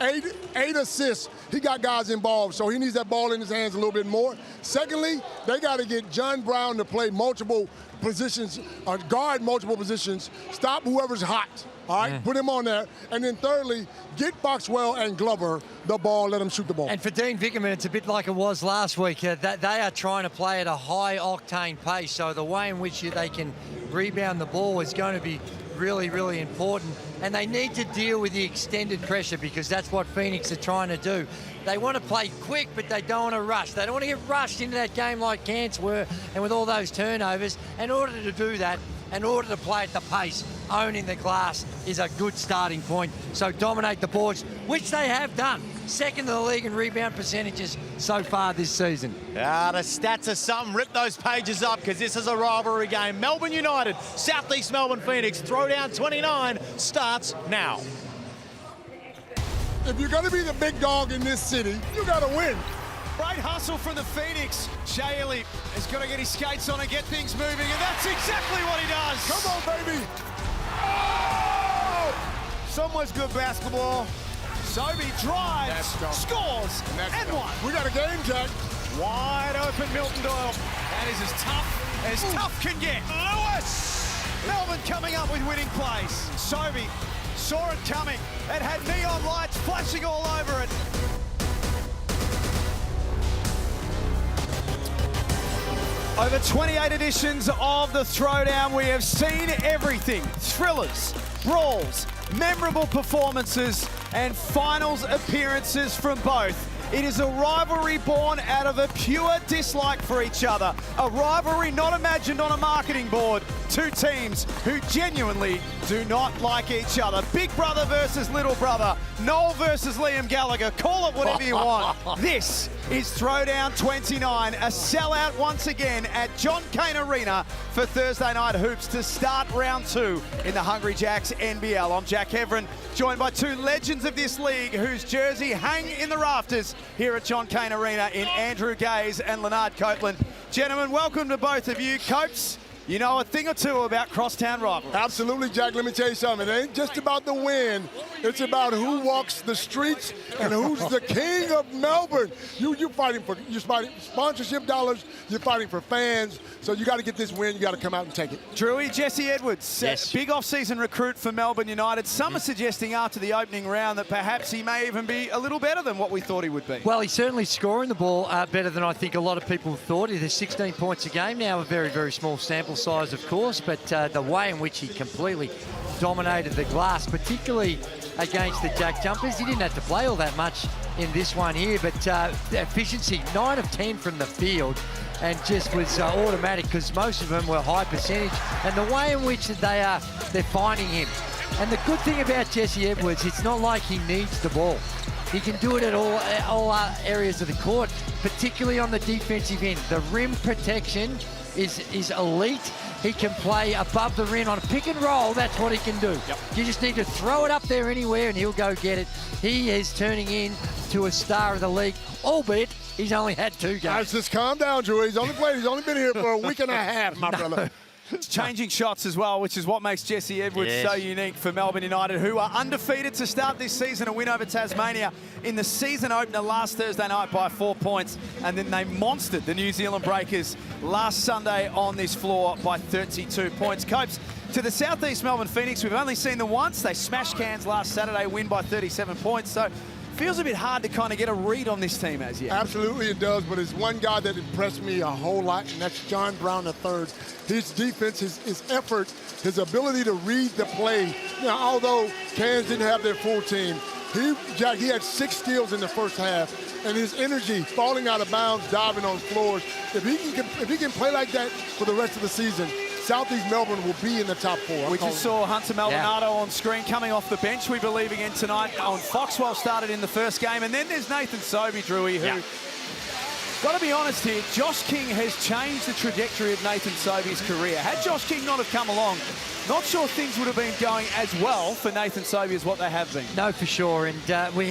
eight assists. He got guys involved, so he needs that ball in his hands a little bit more. Secondly, they got to get John Brown to play multiple positions, or guard multiple positions, stop whoever's hot. All right, put him on there. And then thirdly, get Boxwell and Glover the ball, let them shoot the ball. And for Dean Vickerman, it's a bit like it was last week. That they are trying to play at a high-octane pace, so the way in which they can rebound the ball is going to be really, really important. And they need to deal with the extended pressure because that's what Phoenix are trying to do. They want to play quick, but they don't want to rush. They don't want to get rushed into that game like Cairns were and with all those turnovers. In order to do that, in order to play at the pace, owning the glass is a good starting point. So dominate the boards, which they have done. Second in the league in rebound percentages so far this season. The stats are something. Rip those pages up because this is a rivalry game. Melbourne United, Southeast Melbourne Phoenix. Throwdown 29 starts now. If you're going to be the big dog in this city, you got to win. Great hustle from the Phoenix. Shaylee has got to get his skates on and get things moving, and that's exactly what he does. Come on, baby. Oh! So much good basketball. Sobey drives, scores, and one. We got a game, Jack. Wide open Milton Doyle. That is as tough can get. Lewis! Melbourne coming up with winning plays. Sobey saw it coming. It had neon lights flashing all over it. Over 28 editions of the Throwdown, we have seen everything. Thrillers, brawls, memorable performances, and finals appearances from both. It is a rivalry born out of a pure dislike for each other. A rivalry not imagined on a marketing board. Two teams who genuinely do not like each other. Big brother versus little brother. Noel versus Liam Gallagher. Call it whatever you want. This is Throwdown 29, a sellout once again at John Cain Arena for Thursday Night Hoops to start round 2 in the Hungry Jacks NBL. I'm Jack Heverin, joined by two legends of this league whose jersey hang in the rafters here at John Cain Arena in Andrew Gaze and Leonard Copeland. Gentlemen, welcome to both of you. Copes, you know a thing or two about crosstown rivalries. Absolutely, Jack. Let me tell you something. It ain't just about the win. It's about who walks the streets and who's the king of Melbourne. You're fighting sponsorship dollars. You're fighting for fans. So you got to get this win. You got to come out and take it. Drewy, Jesse Edwards, yes. Big off-season recruit for Melbourne United. Some are suggesting after the opening round that perhaps he may even be a little better than what we thought he would be. Well, he's certainly scoring the ball better than I think a lot of people thought. He's 16 points a game now, a very, very small sample size, of course, but the way in which he completely dominated the glass, particularly against the Jack Jumpers. He didn't have to play all that much in this one here, but the efficiency, 9 of 10 from the field, and just was automatic because most of them were high percentage. And the way in which they're finding him. And the good thing about Jesse Edwards, it's not like he needs the ball. He can do it at all areas of the court, particularly on the defensive end. The rim protection is elite. He can play above the rim on a pick and roll. That's what he can do. Yep. You just need to throw it up there anywhere and he'll go get it. He is turning into a star of the league, albeit he's only had 2 games. Guys, just calm down, Drew. He's only been here for a week and a half, my brother. Changing shots as well, which is what makes Jesse Edwards so unique for Melbourne United, who are undefeated to start this season. A win over Tasmania in the season opener last Thursday night by 4 points, and then they monstered the New Zealand Breakers last Sunday on this floor by 32 points. Copes, to the Southeast Melbourne Phoenix, we've only seen them once. They smashed Cairns last Saturday, win by 37 points. So feels a bit hard to kind of get a read on this team as yet. Absolutely it does, but it's one guy that impressed me a whole lot, and that's John Brown III. His defense, his effort, his ability to read the play. Now, although Cairns didn't have their full team, he had 6 steals in the first half, and his energy, falling out of bounds, diving on floors. If he can play like that for the rest of the season, Southeast Melbourne will be in the top 4. We just saw Hunter Maldonado on screen coming off the bench, we believe, again tonight. On Foxwell started in the first game. And then there's Nathan Sobey, Drewy, who, got to be honest here, Josh King has changed the trajectory of Nathan Sobey's career. Had Josh King not have come along, not sure things would have been going as well for Nathan Sobey as what they have been. No, for sure. And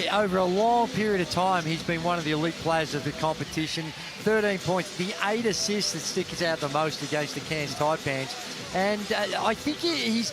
over a long period of time, he's been one of the elite players of the competition. 13 points, the 8 assists that sticks out the most against the Cairns Taipans. And I think he's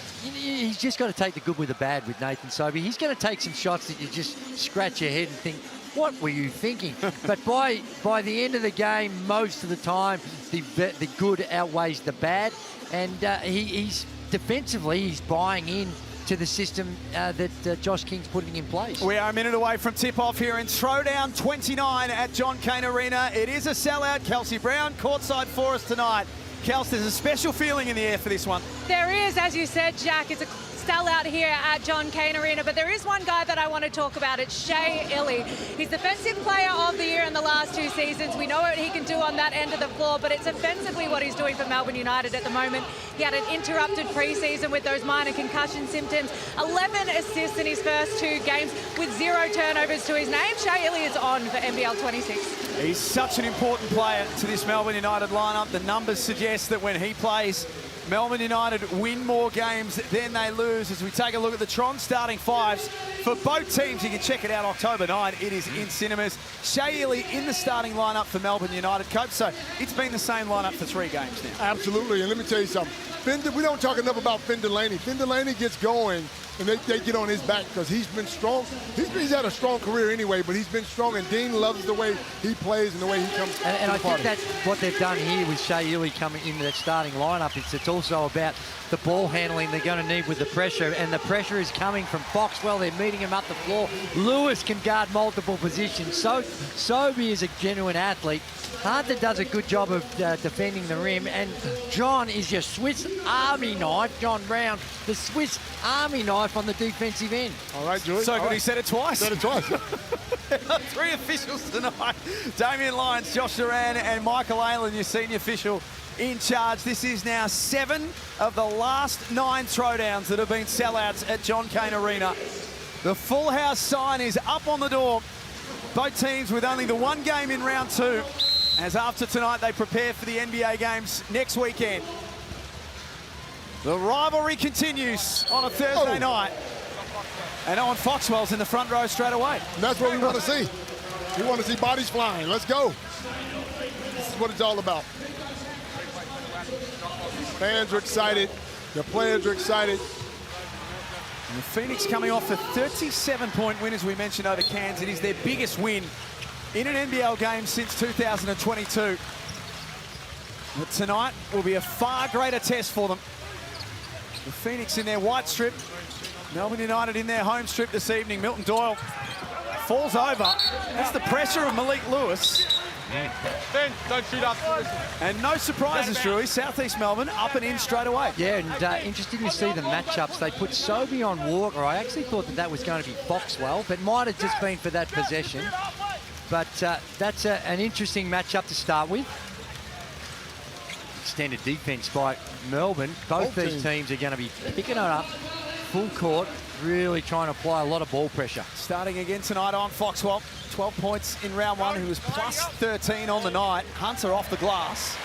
just got to take the good with the bad with Nathan Sobey. He's going to take some shots that you just scratch your head and think, what were you thinking? But by the end of the game, most of the time, the good outweighs the bad. And he's defensively, he's buying in to the system that Josh King's putting in place. We are a minute away from tip-off here in Throwdown 29 at John Cain Arena. It is a sellout. Kelsey Brown courtside for us tonight. Kels, there's a special feeling in the air for this one. There is, as you said, Jack. It's a sellout here at John Cain Arena, but there is one guy that I want to talk about. It's Shea Ili. He's Defensive Player of the Year in the last 2 seasons. We know what he can do on that end of the floor, but it's offensively what he's doing for Melbourne United at the moment. He had an interrupted preseason with those minor concussion symptoms. 11 assists in his first 2 games with 0 turnovers to his name. Shea Ili is on for NBL 26. He's such an important player to this Melbourne United lineup. The numbers suggest that when he plays, Melbourne United win more games than they lose. As we take a look at the Tron starting fives for both teams, you can check it out October 9. It is in cinemas. Shea Ili in the starting lineup for Melbourne United, Coach. So it's been the same lineup for 3 games now. Absolutely, and let me tell you something. We don't talk enough about Finn Delaney. Finn Delaney gets going, and they get on his back because he's been strong. He's had a strong career anyway, but he's been strong, and Dean loves the way he plays and the way he comes to And the I party. think that's what they've done here with Shea Ili coming into that starting lineup. It's also about the ball handling they're going to need with the pressure, and the pressure is coming from Foxwell. They're meeting him up the floor. Lewis can guard multiple positions. Sobey is a genuine athlete. Hunter does a good job of defending the rim, and John is your Swiss Army knife. John Brown, the Swiss Army knife on the defensive end. All right, Julie. So good he said it twice. Said it twice. 3 officials tonight. Damien Lyons, Josh Duran and Michael Aylen, your senior official in charge. This is now 7 of the last 9 throwdowns that have been sellouts at John Cain Arena. The full house sign is up on the door. Both teams with only the 1 game in round 2. As after tonight, they prepare for the NBA games next weekend. The rivalry continues on a Thursday night. And Owen Foxwell's in the front row straight away. And that's what we want to see. We want to see bodies flying. Let's go. This is what it's all about. Fans are excited. The players are excited. And the Phoenix coming off a 37-point win, as we mentioned, over Cairns. It is their biggest win in an NBL game since 2022. But tonight will be a far greater test for them. The Phoenix in their white strip. Melbourne United in their home strip this evening. Milton Doyle falls over. That's the pressure of Malik Lewis. Ben, don't shoot up. And no surprises, Drewy. Southeast Melbourne up and in straight away. Yeah, and interesting to see the matchups. They put Sobey on Walker. I actually thought that was going to be Foxwell, but might have just been for that possession. But that's an interesting matchup to start with. Extended defense by Melbourne. Both these teams are going to be picking it up full court, really trying to apply a lot of ball pressure. Starting again tonight on Foxwell. 12 points in round 1, who was plus 13 on the night. Hunter off the glass.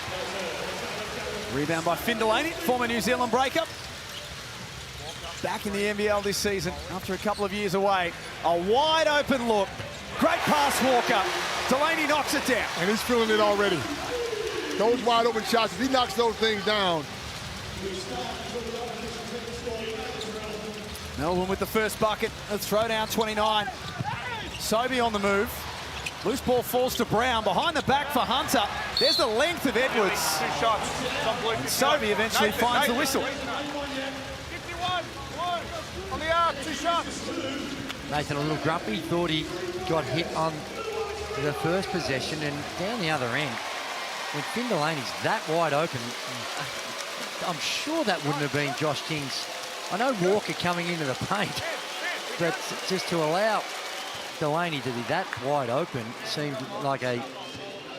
Rebound by Finn Delaney, former New Zealand breakup. Back in the NBL this season after a couple of years away. A wide open look. Great pass, Walker. Delaney knocks it down. And he's feeling it already. Those wide open shots, if he knocks those things down. Melbourne with the first bucket. Let's throw down 29. Sobey on the move. Loose ball falls to Brown. Behind the back for Hunter. There's the length of Edwards. 2 shots. And Sobey eventually finds the whistle. 51. On the arc, 2 shots. Nathan a little grumpy, thought he got hit on the first possession, and down the other end, when Finn Delaney's that wide open, I'm sure that wouldn't have been Josh King's. I know Walker coming into the paint, but just to allow Delaney to be that wide open seemed like a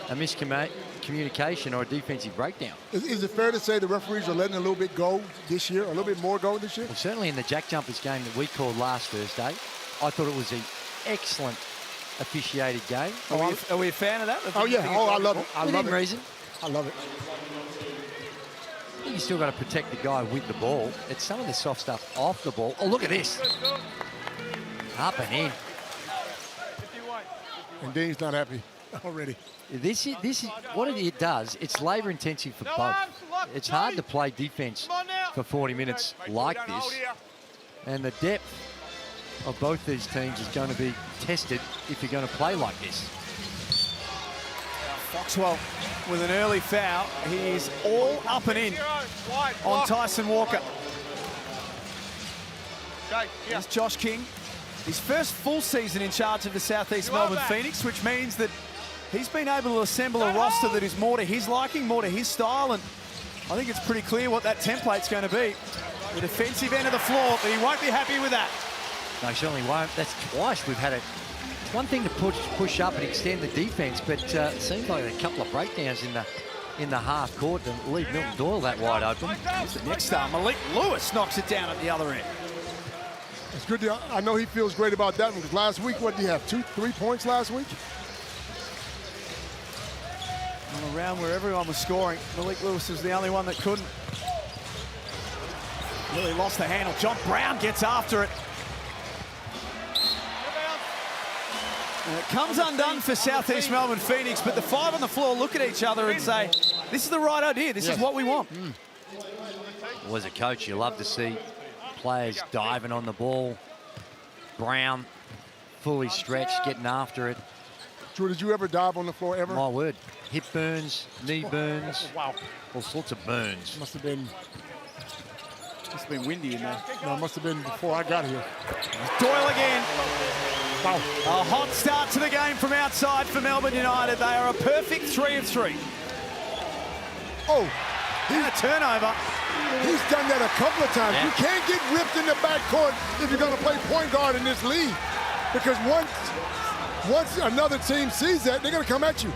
miscommunication or a defensive breakdown. Is it fair to say the referees are letting a little bit go this year, a little bit more go this year? Well, certainly in the Jack Jumpers game that we called last Thursday, I thought it was an excellent officiated game. Are we a fan of that? Oh, yeah. Oh, I love it. I love Within it. reason. I love it. I think you still got to protect the guy with the ball. It's some of the soft stuff off the ball. Oh, look at this. Up and in. And Dean's not happy. already. This is what it does. It's labour intensive for both. It's hard to play defence for 40 minutes like this, and the depth of both these teams is going to be tested if you're going to play like this. Foxwell with an early foul. He's all up and in on Tyson Walker. Here's Josh King. His first full season in charge of the Southeast Melbourne Phoenix, which means that he's been able to assemble a roster that is more to his liking, more to his style, and I think it's pretty clear what that template's going to be. The defensive end of the floor, but he won't be happy with that. No, he certainly won't. That's twice we've had it. It's one thing to push up and extend the defence, but it seems like a couple of breakdowns in the half court to leave Milton Doyle that wide open. The next star, Malik Lewis, knocks it down at the other end. It's good. I know he feels great about that one, because last week, what did he have, 2-3 points last week? On a round where everyone was scoring, Malik Lewis was the only one that couldn't. Really lost the handle. John Brown gets after it. And it comes undone for Southeast Melbourne Phoenix, but the five on the floor look at each other and say, this is the right idea, this is what we want. Well, as a coach, you love to see players diving on the ball. Brown, fully stretched, getting after it. Drew, did you ever dive on the floor, ever? My word. Hip burns, knee burns, Wow. all sorts of burns. Must have been windy in there. No, it must have been before I got here. Doyle again. Wow. A hot start to the game from outside for Melbourne United. They are a perfect 3 of 3. Oh, And a turnover. he's done that a couple of times. Yeah. You can't get ripped in the backcourt if you're going to play point guard in this league, because once another team sees that, they're going to come at you.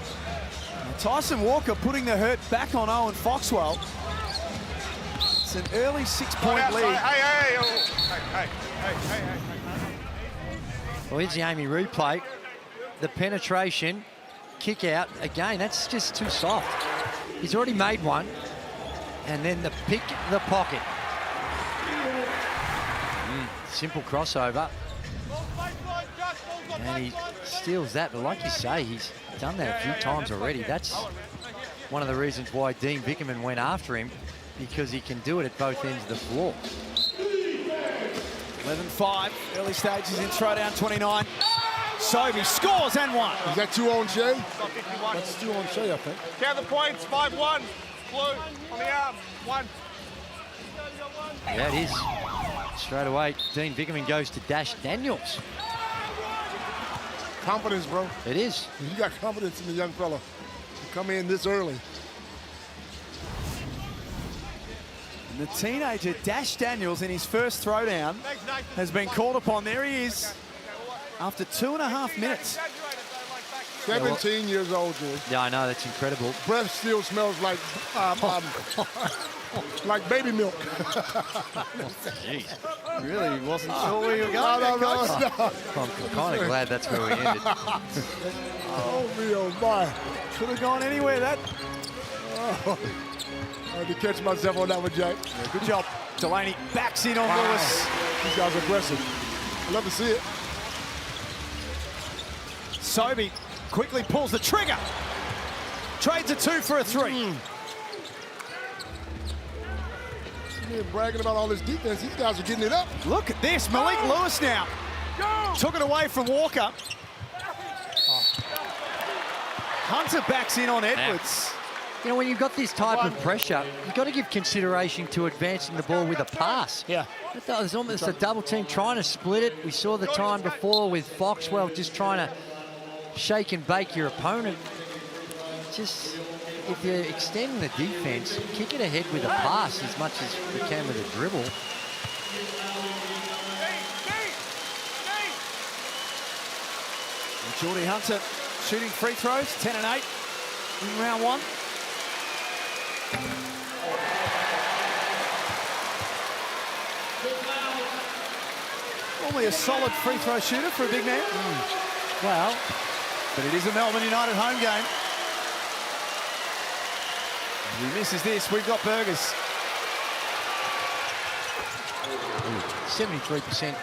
Tyson Walker putting the hurt back on Owen Foxwell. It's an early 6-point lead. Hey. Well, here's the Amy replay. The penetration, kick out. Again, that's just too soft. He's already made one. And then the pick the pocket. Simple crossover. And he steals that. But like you say, he's done that a few times already. That's one of the reasons why Dean Vickerman went after him, because he can do it at both ends of the floor. 11-5, early stages in throwdown 29. Sobey scores and one. Is that 2 on Shea? That's 2 on Shea, I think. Count the points, 5-1. Blue on the arm, 1. Yeah, it is. Straight away, Dean Vickerman goes to Dash Daniels. Confidence, bro. It is. You got confidence in the young fella to come in this early. And the teenager Dash Daniels in his first throwdown has been called upon. There he is after 2.5 minutes. 17 years old, George. Yeah, I know, that's incredible. Breath still smells like like baby milk. Jeez. Really wasn't sure where you were going. No. I'm kind of glad that's where we ended. Oh, me, oh, my. Could have gone anywhere, that. Oh. I had to catch myself on that one, Jack. Yeah, good job. Delaney backs in on Lewis. These guys are aggressive. I love to see it. Sobey quickly pulls the trigger. Trades a 2 for a 3. You're bragging about all this defense. These guys are getting it up. Look at this. Malik Lewis now. Took it away from Walker. Hunter backs in on Edwards. You know, when you've got this type of pressure, you've got to give consideration to advancing the ball with a pass. Yeah. That was almost a double team trying to split it. We saw the time before with Foxwell just trying to shake and bake your opponent. Just, if you're extending the defense, kick it ahead with a pass as much as you can with a dribble. And Geordie Hunter shooting free throws, 10 and 8 in round 1. Normally a solid free throw shooter for a big man. Well, but it is a Melbourne United home game. If he misses this, we've got burgers. 73%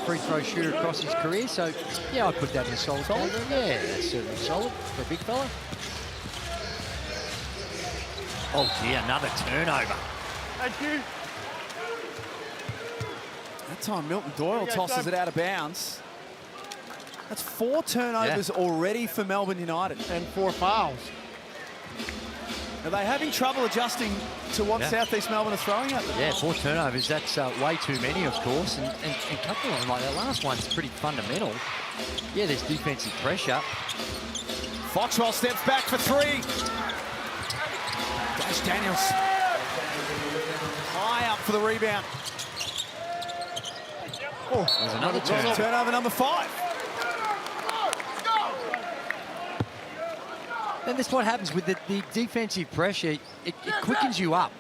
free throw shooter across his career. So, yeah, I'd put that in a solid category. Yeah, that's certainly solid for a big fella. Oh, gee, another turnover. Thank you. That time Milton Doyle tosses it out of bounds. That's 4 turnovers already for Melbourne United. And 4 fouls. Are they having trouble adjusting to what South East Melbourne are throwing at them? Yeah, 4 turnovers, that's way too many, of course. And a couple of them, like that last one's pretty fundamental. Yeah, there's defensive pressure. Foxwell steps back for 3. Dash Daniels. High up for the rebound. Oh, there's another turnover. Turnover number 5. And that's what happens with the defensive pressure. It quickens you up.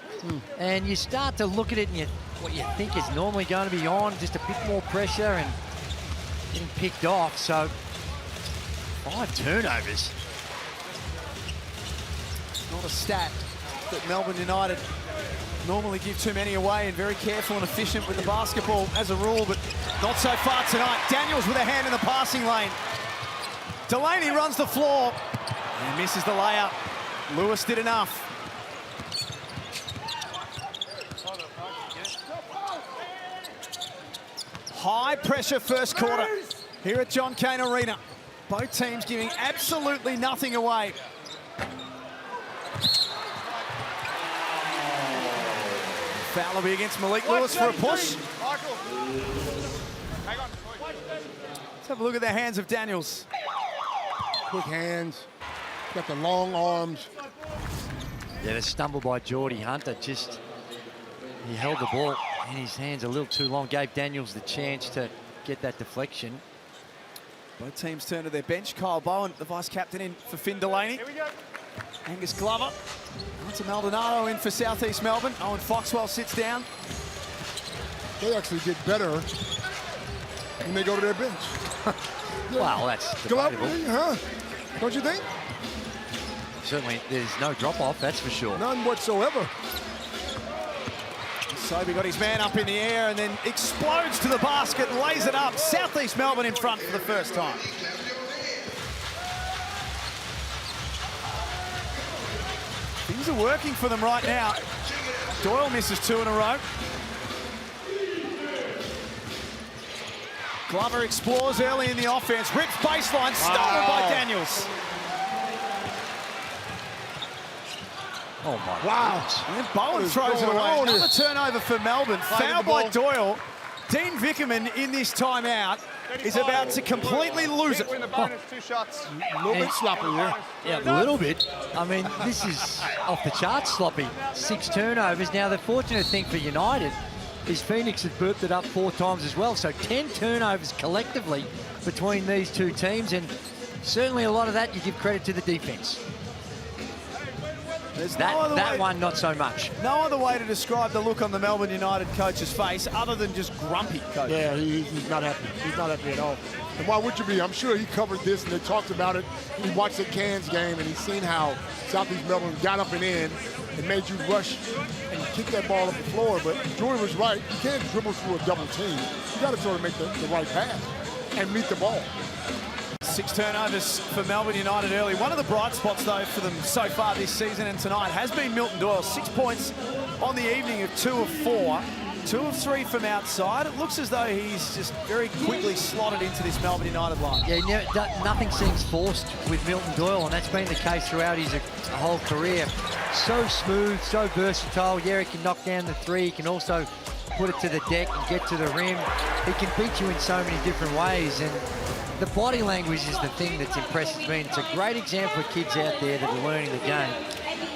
And you start to look at it and what you think is normally going to be on, just a bit more pressure and getting picked off. So 5 turnovers. It's not a stat that Melbourne United normally give too many away, and very careful and efficient with the basketball as a rule, but not so far tonight. Daniels with a hand in the passing lane. Delaney runs the floor and misses the layup. Lewis did enough. High pressure first quarter here at John Cain Arena. Both teams giving absolutely nothing away. Foul will be against Malik Lewis for a push. Let's have a look at the hands of Daniels. Quick hands, got the long arms. Yeah, the stumble by Geordie Hunter, just, he held the ball in his hands a little too long, gave Daniels the chance to get that deflection. Both teams turn to their bench. Kyle Bowen, the vice-captain, in for Finn Delaney. Here we go. Angus Glover. Onto Maldonado in for South East Melbourne. Owen Foxwell sits down. They actually get better when they go to their bench. Well, that's debatable. Huh? Don't you think? Certainly, there's no drop-off, that's for sure. None whatsoever. Sobey got his man up in the air and then explodes to the basket, lays it up. South East Melbourne in front for the first time. Things are working for them right now. Doyle misses 2 in a row. Glover explores early in the offense, rips baseline, stolen by Daniels. Oh my Wow. And then Bowen throws it away. Another turnover for Melbourne. Foul by Doyle. Dean Vickerman in this timeout is about to completely lose it. Win the bonus, 2 shots. A little bit sloppy here. Yeah, a little bit. I mean, this is off the charts sloppy. 6 turnovers. Now, the fortunate thing for United is Phoenix has burped it up 4 times as well. So 10 turnovers collectively between these 2 teams. And certainly a lot of that you give credit to the defense. There's That one, not so much. No other way to describe the look on the Melbourne United coach's face other than just grumpy, coach. Yeah, he's not happy. He's not happy at all. And why would you be? I'm sure he covered this and they talked about it. He watched the Cairns game and he's seen how Southeast Melbourne got up and in and made you rush and kick that ball up the floor. But Joey was right. You can't dribble through a double team. You got to sort of make the right pass and meet the ball. 6 turnovers for Melbourne United early. One of the bright spots, though, for them so far this season and tonight has been Milton Doyle. 6 points on the evening of 2 of 4. 2 of 3 from outside. It looks as though he's just very quickly slotted into this Melbourne United line. Yeah, nothing seems forced with Milton Doyle, and that's been the case throughout his whole career. So smooth, so versatile. Yeah, he can knock down the 3. He can also put it to the deck and get to the rim. He can beat you in so many different ways, and the body language is the thing that's impresses me. And it's a great example of kids out there that are learning the game.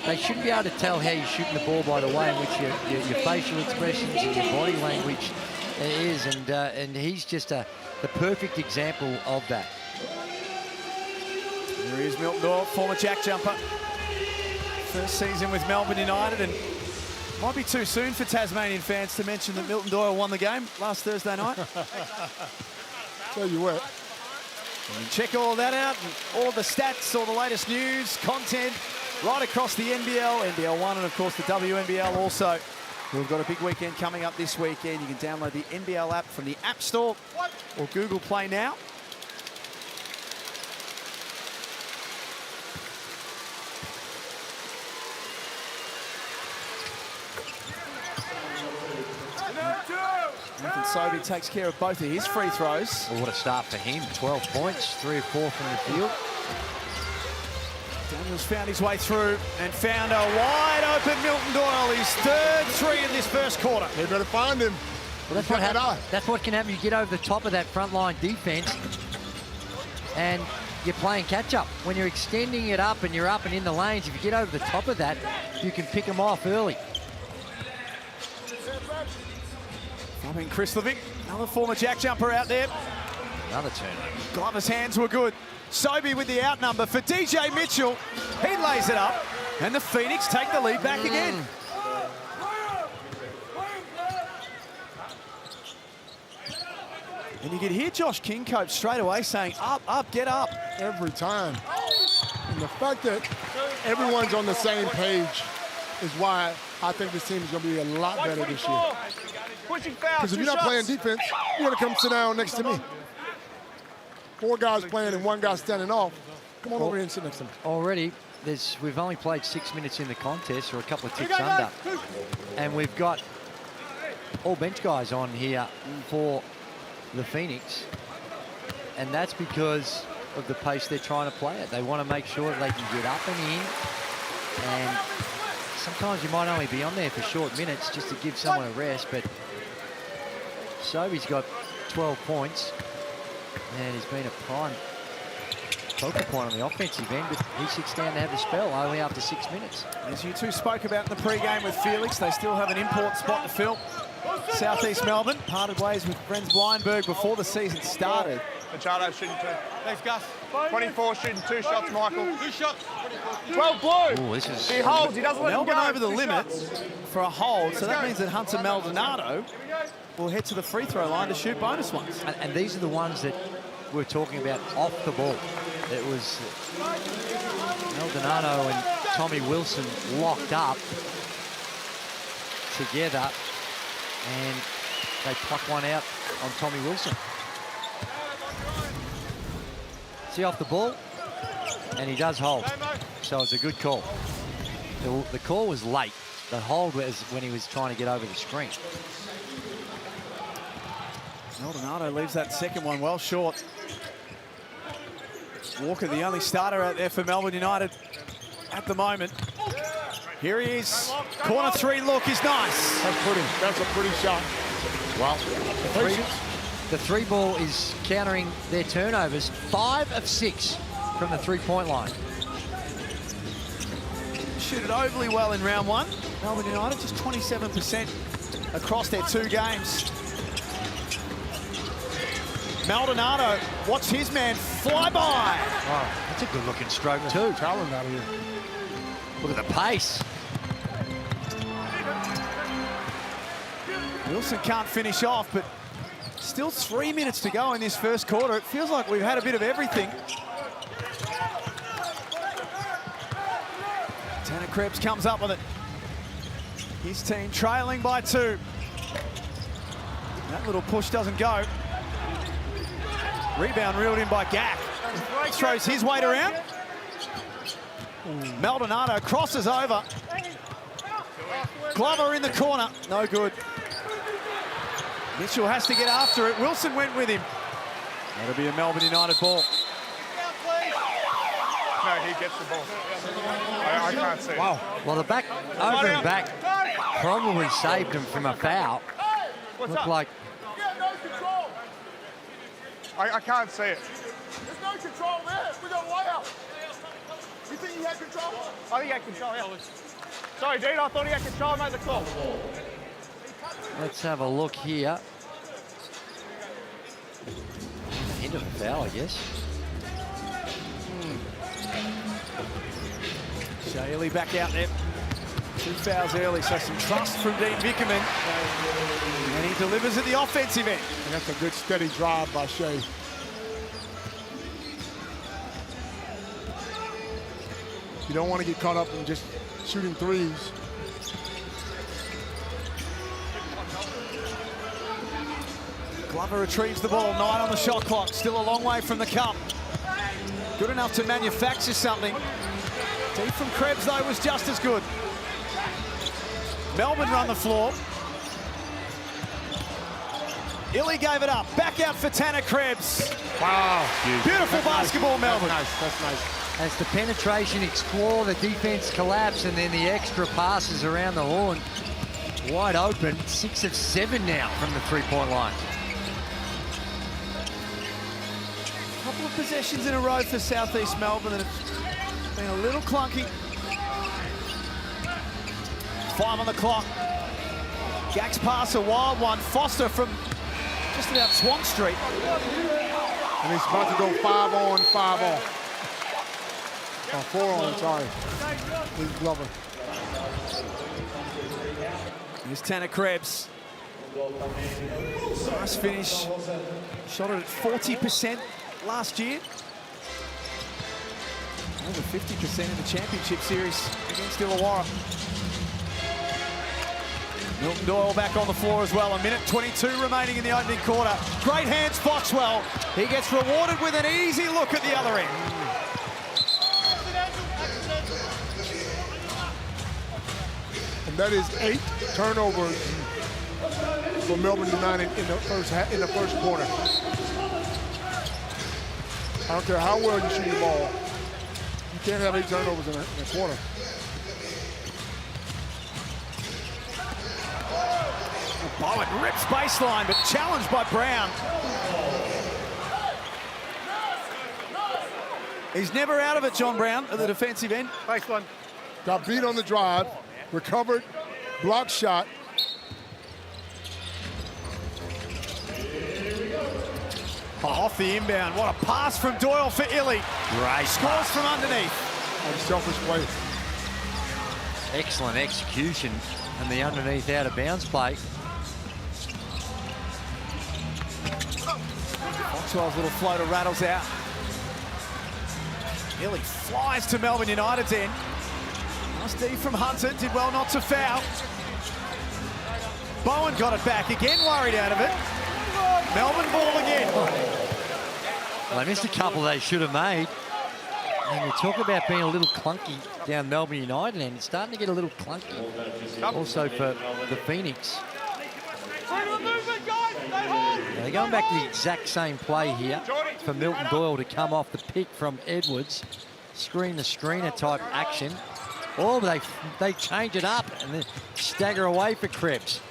They should be able to tell how you're shooting the ball by the way in which your facial expressions and your body language is. And he's just the perfect example of that. There he is, Milton Doyle, former jack jumper. First season with Melbourne United, and might be too soon for Tasmanian fans to mention that Milton Doyle won the game last Thursday night. Tell you what. And check all that out, and all the stats, all the latest news, content, right across the NBL, NBL1, and of course the WNBL also We've got a big weekend coming up this weekend. You can download the NBL app from the App Store or Google Play now. Nathan Sobey takes care of both of his free throws. Well, what a start for him. 12 points, 3 or 4 from the field. Daniels found his way through and found a wide open Milton Doyle. His third three in this first quarter. They better find him. Well, that's what can happen. You get over the top of that front line defense and you're playing catch up. When you're extending it up and you're up and in the lanes, if you get over the top of that, you can pick them off early. Robin Krislovic, another former jack jumper out there. Another turnover. Glover's hands were good. Sobey with the outnumber for DJ Mitchell. He lays it up, and the Phoenix take the lead back again. And you can hear Josh Kingcope straight away saying, up, up, get up. Every time. And the fact that everyone's on the same page is why I think this team is going to be a lot better this year. Because if you're not playing defense, you're going to come sit down next to me. 4 guys playing and 1 guy standing off. Come on over here and sit next to me. Already, we've only played 6 minutes in the contest, or a couple of ticks under. And we've got all bench guys on here for the Phoenix. And that's because of the pace they're trying to play at. They want to make sure that they can get up and in. And sometimes you might only be on there for short minutes just to give someone a rest. But Sobey's got 12 points. And he's been a prime focal point on the offensive end, but he sits down to have a spell only after 6 minutes. As you two spoke about in the pre-game with Felix, they still have an import spot to fill. Southeast Melbourne parted ways with Brenz Blindberg before the season started. Machado shooting 2. Thanks, Gus. 24 shooting 2 shots, Michael. 2 shots. 12 blue. Ooh, this is... He holds, he doesn't let him Melbourne go. over the limit for a hold, so that means that Hunter Maldonado will head to the free throw line to shoot bonus ones. And these are the ones that we're talking about off the ball. It was Maldonado and Tommy Wilson locked up together, and they pluck one out on Tommy Wilson. See, off the ball, and he does hold. So it's a good call. The call was late. The hold was when he was trying to get over the screen. Maldonado leaves that second one well short. Walker, the only starter out there for Melbourne United at the moment. Here he is. Corner 3 look is nice. That's a pretty shot. Wow. The 3 ball is countering their turnovers. 5 of 6 from the 3-point line. Shoot it overly well in round 1. Melbourne United just 27% across their 2 games. Maldonado, watch his man fly by. Oh, that's a good looking stroke too. Talent out of here. Look at the pace. Wilson can't finish off, but still 3 minutes to go in this first quarter. It feels like we've had a bit of everything. Tanner Krebs comes up with it. His team trailing by 2. That little push doesn't go. Rebound reeled in by Gack. Throws his weight around. Maldonado crosses over. Glover in the corner. No good. Mitchell has to get after it. Wilson went with him. That'll be a Melbourne United ball. No, he gets the ball. I can't see it. Wow. Well, the back, over and back, probably saved him from a foul. Looked like... I can't see it. There's no control there. We got a layout. You think he had control? I think he had control, yeah. Sorry, Dean, I thought he had control, made the call. Let's have a look here. A hint of a foul, I guess. Shaili back out there. 2 fouls early, so some trust from Dean Vickerman. And he delivers at the offensive end. And that's a good steady drive by Shea. You don't want to get caught up in just shooting threes. Glover retrieves the ball, 9 on the shot clock, still a long way from the cup. Good enough to manufacture something. Deep from Krebs, though, was just as good. Melbourne run the floor. Illy gave it up. Back out for Tanner Krebs. Wow. Beautiful basketball, Melbourne. That's nice. As the penetration explore, the defense collapse, and then the extra passes around the horn. Wide open, 6 of 7 now from the three-point line. Couple of possessions in a row for Southeast Melbourne, and it's been a little clunky. 5 on the clock. Jack's pass, a wild one. Foster from just about Swan Street. And he's about to go 5 on, 5 off. Oh, 4 on, sorry. He's Glover. Here's Tanner Krebs. Nice finish. Shot it at 40% last year. Over 50% in the championship series against Illawarra. Milton Doyle back on the floor as well. 1:22 remaining in the opening quarter. Great hands, Foxwell. He gets rewarded with an easy look at the other end. And that is 8 turnovers for Melbourne United in the first quarter. I don't care how well you shoot the ball, you can't have 8 turnovers in a quarter. Bowen rips baseline, but challenged by Brown. He's never out of it, John Brown, at the defensive end. Baseline. Got beat on the drive, recovered, block shot. Off the inbound. What a pass from Doyle for Illy. Great Scores from underneath. On selfish play. Excellent execution and the underneath out of bounds play. Foxwell's little floater rattles out. Illy flies to Melbourne United's end. Nice D from Hunter, did well not to foul. Bowen got it back again, worried out of it. Melbourne ball again. Well, they missed a couple they should have made. And you talk about being a little clunky down Melbourne United, and it's starting to get a little clunky also for the Phoenix. They're going back to the exact same play here for Milton Doyle to come off the pick from Edwards. Screen the screener type action. Oh, they change it up and then stagger away for Krebs.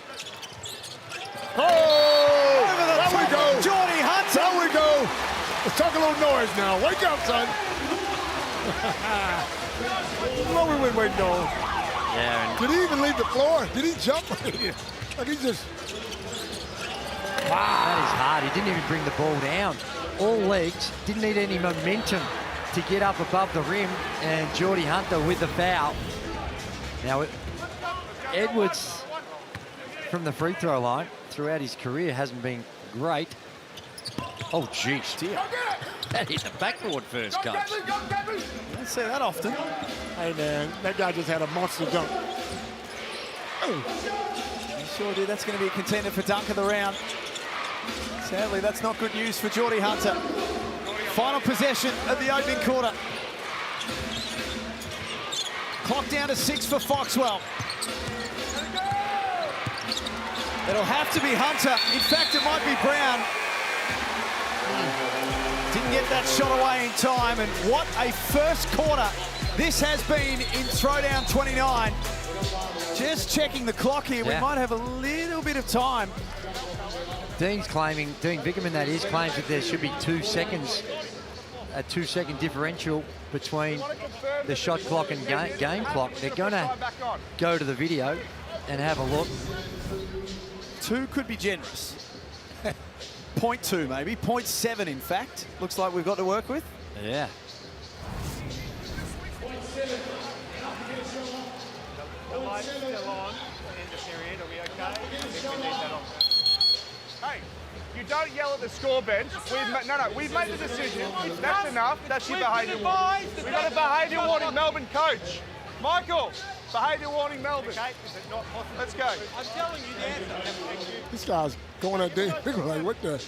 Oh! There we go! Geordie Hunter! There we go! Let's talk a little noise now. Wake up, son! No, we went no. Yeah, Did he even leave the floor? Did he jump? Like he just... wow, that is hard. He didn't even bring the ball down. All legs, didn't need any momentum to get up above the rim, and Geordie Hunter with the foul. Now, Edwards from the free throw line throughout his career hasn't been great. Oh, jeez. That hit the backboard first, coach. You don't see that often. Hey, man, that guy just had a monster dunk. He sure did. That's going to be a contender for dunk of the round. Sadly, that's not good news for Geordie Hunter. Final possession of the opening quarter. Clock down to 6 for Foxwell. It'll have to be Hunter. In fact, it might be Brown. Didn't get that shot away in time, and what a first quarter this has been in Throwdown 29. Just checking the clock here, we might have a little bit of time. Dean's claiming, Dean Vickerman that is, claims that there should be 2 seconds, a 2-second differential between the shot clock and game clock. They're going to go to the video and have a look. 2 could be generous. 0.2 maybe, 0.7 in fact. Looks like we've got to work with. Yeah. The light's still on in the period. Are we okay? I think we need that on. Hey, you don't yell at the score bench. We've made the decision. That's enough. That's your behaviour warning. We've got a behaviour warning, Melbourne coach. Michael, behaviour warning, Melbourne. Okay, is it not possible? Let's go. I'm telling you the answer. This guy's going at Dean Bigelow like, what the?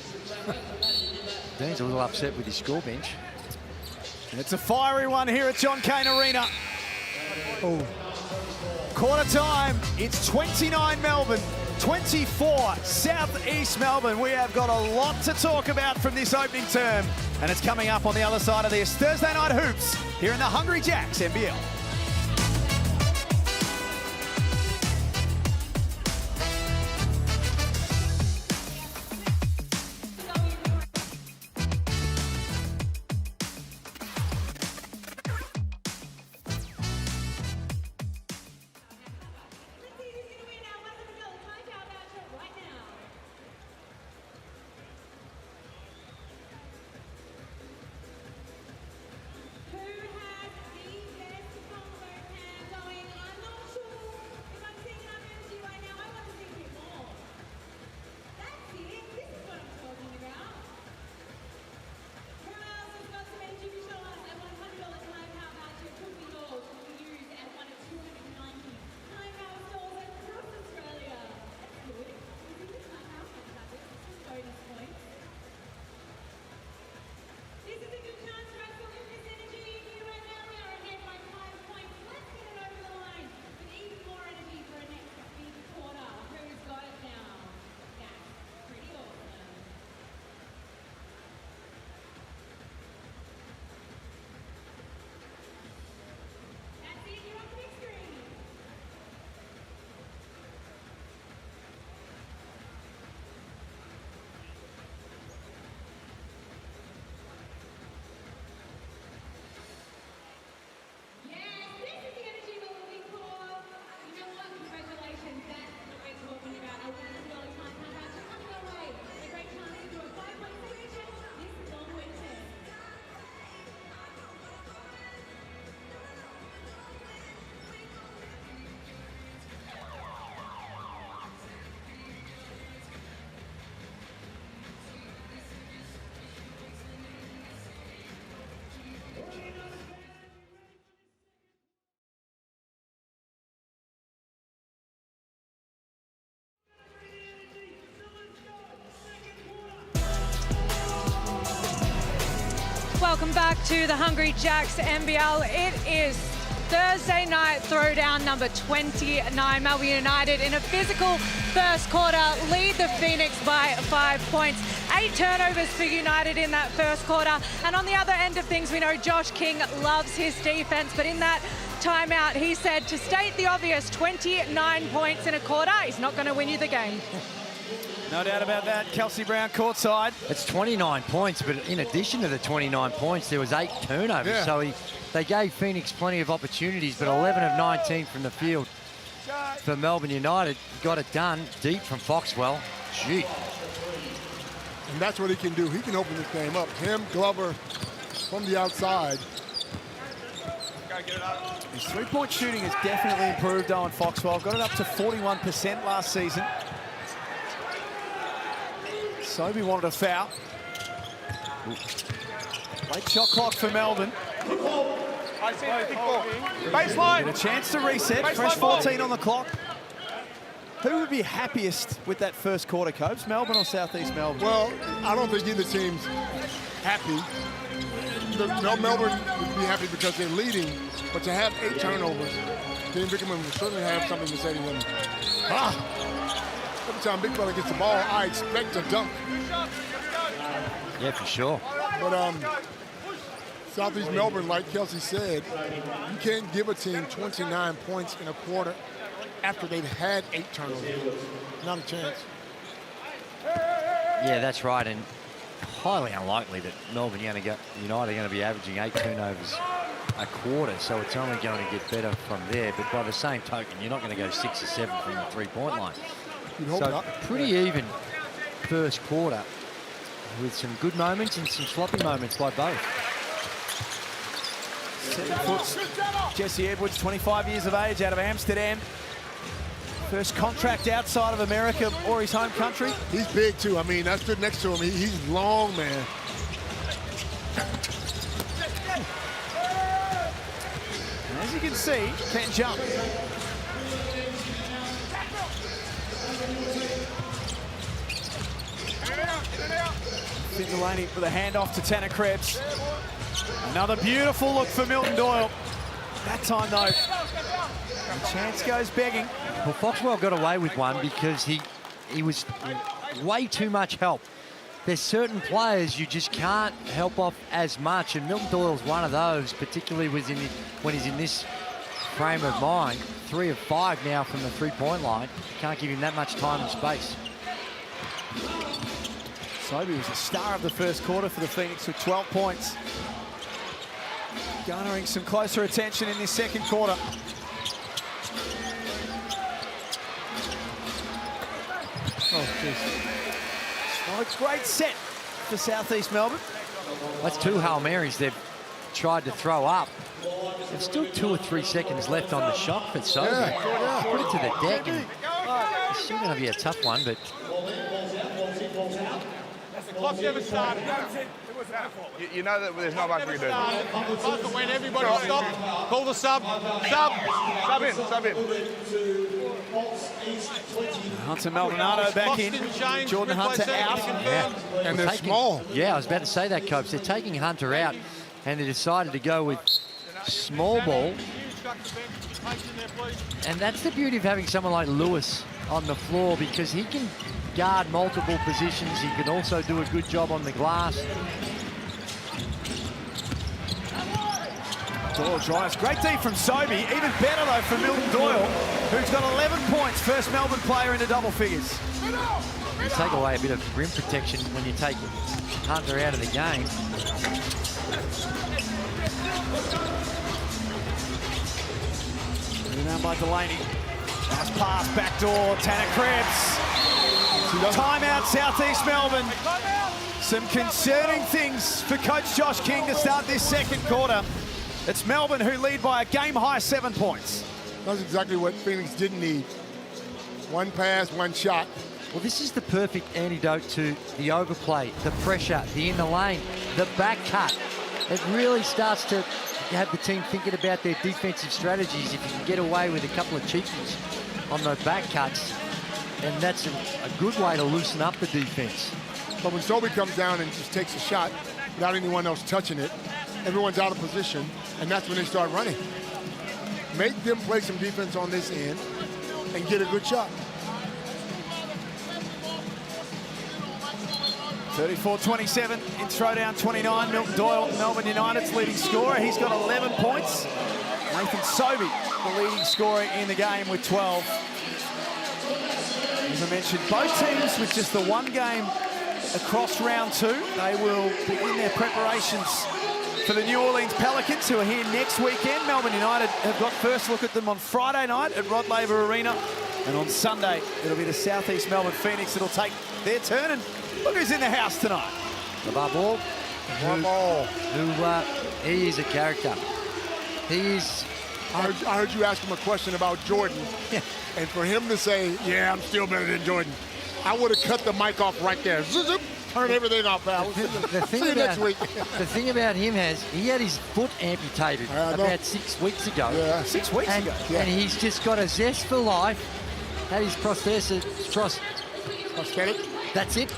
Dean's a little upset with his score bench. And it's a fiery one here at John Cain Arena. Oh, Quarter time, it's 29 Melbourne, 24 Southeast Melbourne. We have got a lot to talk about from this opening term, and it's coming up on the other side of this. Thursday Night Hoops here in the Hungry Jacks NBL. Welcome back to the Hungry Jacks NBL. It is Thursday night throwdown number 29. Melbourne United in a physical first quarter lead the Phoenix by 5 points. 8 turnovers for United in that first quarter. And on the other end of things, we know Josh King loves his defense, but in that timeout, he said, to state the obvious, 29 points in a quarter is not going to win you the game. No doubt about that. Kelsey Brown courtside. It's 29 points, but in addition to the 29 points, there was 8 turnovers. Yeah. So they gave Phoenix plenty of opportunities, but 11 of 19 from the field for Melbourne United. Got it done deep from Foxwell. Gee. and that's what he can do. He can open this game up. Him, Glover, from the outside. His three-point shooting has definitely improved, Owen Foxwell. Got it up to 41% last season. Sobey wanted a foul. Late shot clock for Melbourne. I see the big ball. Baseline. Get a chance to reset. Fresh 14 on the clock. Who would be happiest with that first quarter, Cobes? Melbourne or Southeast Melbourne? Well, I don't think either team's happy. Melbourne would be happy because they're leading, but to have 8 turnovers, Dean Bickerman will certainly have something to say to them. Every time Big Fella gets the ball, I expect a dunk. Yeah, for sure. But Southeast Melbourne, like Kelsey said, you can't give a team 29 points in a quarter after they've had 8 turnovers. Not a chance. Yeah, that's right, and highly unlikely that Melbourne United are going to be averaging 8 turnovers a quarter, so it's only going to get better from there. But by the same token, you're not going to go 6 or 7 from the three-point line. You'd hope So not. pretty even first quarter with some good moments and some sloppy moments by both. 7 foot Jesse Edwards, 25 years of age, out of Amsterdam. First contract outside of America or his home country. He's big, too. I mean, I stood next to him. He's long, man. There's you can see, can jump. Finn Delaney with a handoff to Tanner Krebs. Another beautiful look for Milton Doyle. That time, though, the chance goes begging. Well, Foxwell got away with one because he was way too much help. There's certain players you just can't help off as much, and Milton Doyle's one of those, particularly when he's in this frame of mind. 3 of 5 now from the three-point line. Can't give him that much time and space. Sobey was the star of the first quarter for the Phoenix with 12 points. Garnering some closer attention in this second quarter. Oh, geez. Well, it's a great set for Southeast Melbourne. That's 2 Hail Marys they've tried to throw up. There's still 2 or 3 seconds left on the shot for Sobey. Put it to the deck, and it's still going to be a tough one, but... The clock never started. You know that there's not much we can do. When everybody stop, call the sub. Sub in. Hunter Maldonado back in. Jordan Hunter out. Yeah. And they're small. Yeah, I was about to say that, Copes. They're taking Hunter out, and they decided to go with small ball. And that's the beauty of having someone like Lewis on the floor, because he can guard multiple positions. He can also do a good job on the glass. Doyle drives. Great D from Sobey. Even better, though, for Milton Doyle, who's got 11 points. First Melbourne player into double figures. You take away a bit of rim protection when you take Hunter out of the game. Now by Delaney. Nice pass, backdoor, Tanner Krebs. Timeout, Southeast Melbourne. Some concerning things for Coach Josh King to start this second quarter. It's Melbourne who lead by a game-high 7 points. That's exactly what Phoenix didn't need. One pass, one shot. Well, this is the perfect antidote to the overplay, the pressure, the in the lane, the back cut. It really starts to have the team thinking about their defensive strategies if you can get away with a couple of cheekies on the back cuts. And that's a good way to loosen up the defense. But when Sobey comes down and just takes a shot without anyone else touching it, everyone's out of position, and that's when they start running. Make them play some defense on this end and get a good shot. 34-27 in throwdown 29. Milton Doyle, Melbourne United's leading scorer. He's got 11 points. Nathan Sobey, the leading scorer in the game with 12. As I mentioned, both teams with just the one game across round 2. They will begin their preparations for the New Orleans Pelicans, who are here next weekend. Melbourne United have got first look at them on Friday night at Rod Laver Arena. And on Sunday, it'll be the Southeast Melbourne Phoenix that'll take their turn. And look who's in the house tonight. LeVar Ball, who he is a character. He is... I heard you ask him a question about Jordan, and for him to say, yeah, I'm still better than Jordan, I would have cut the mic off right there. Zoop, turn everything off, pal. See you next week. The thing about him he had his foot amputated about 6 weeks ago. Yeah. 6 weeks ago. Yeah. And he's just got a zest for life. Had his prosthetic, that's it,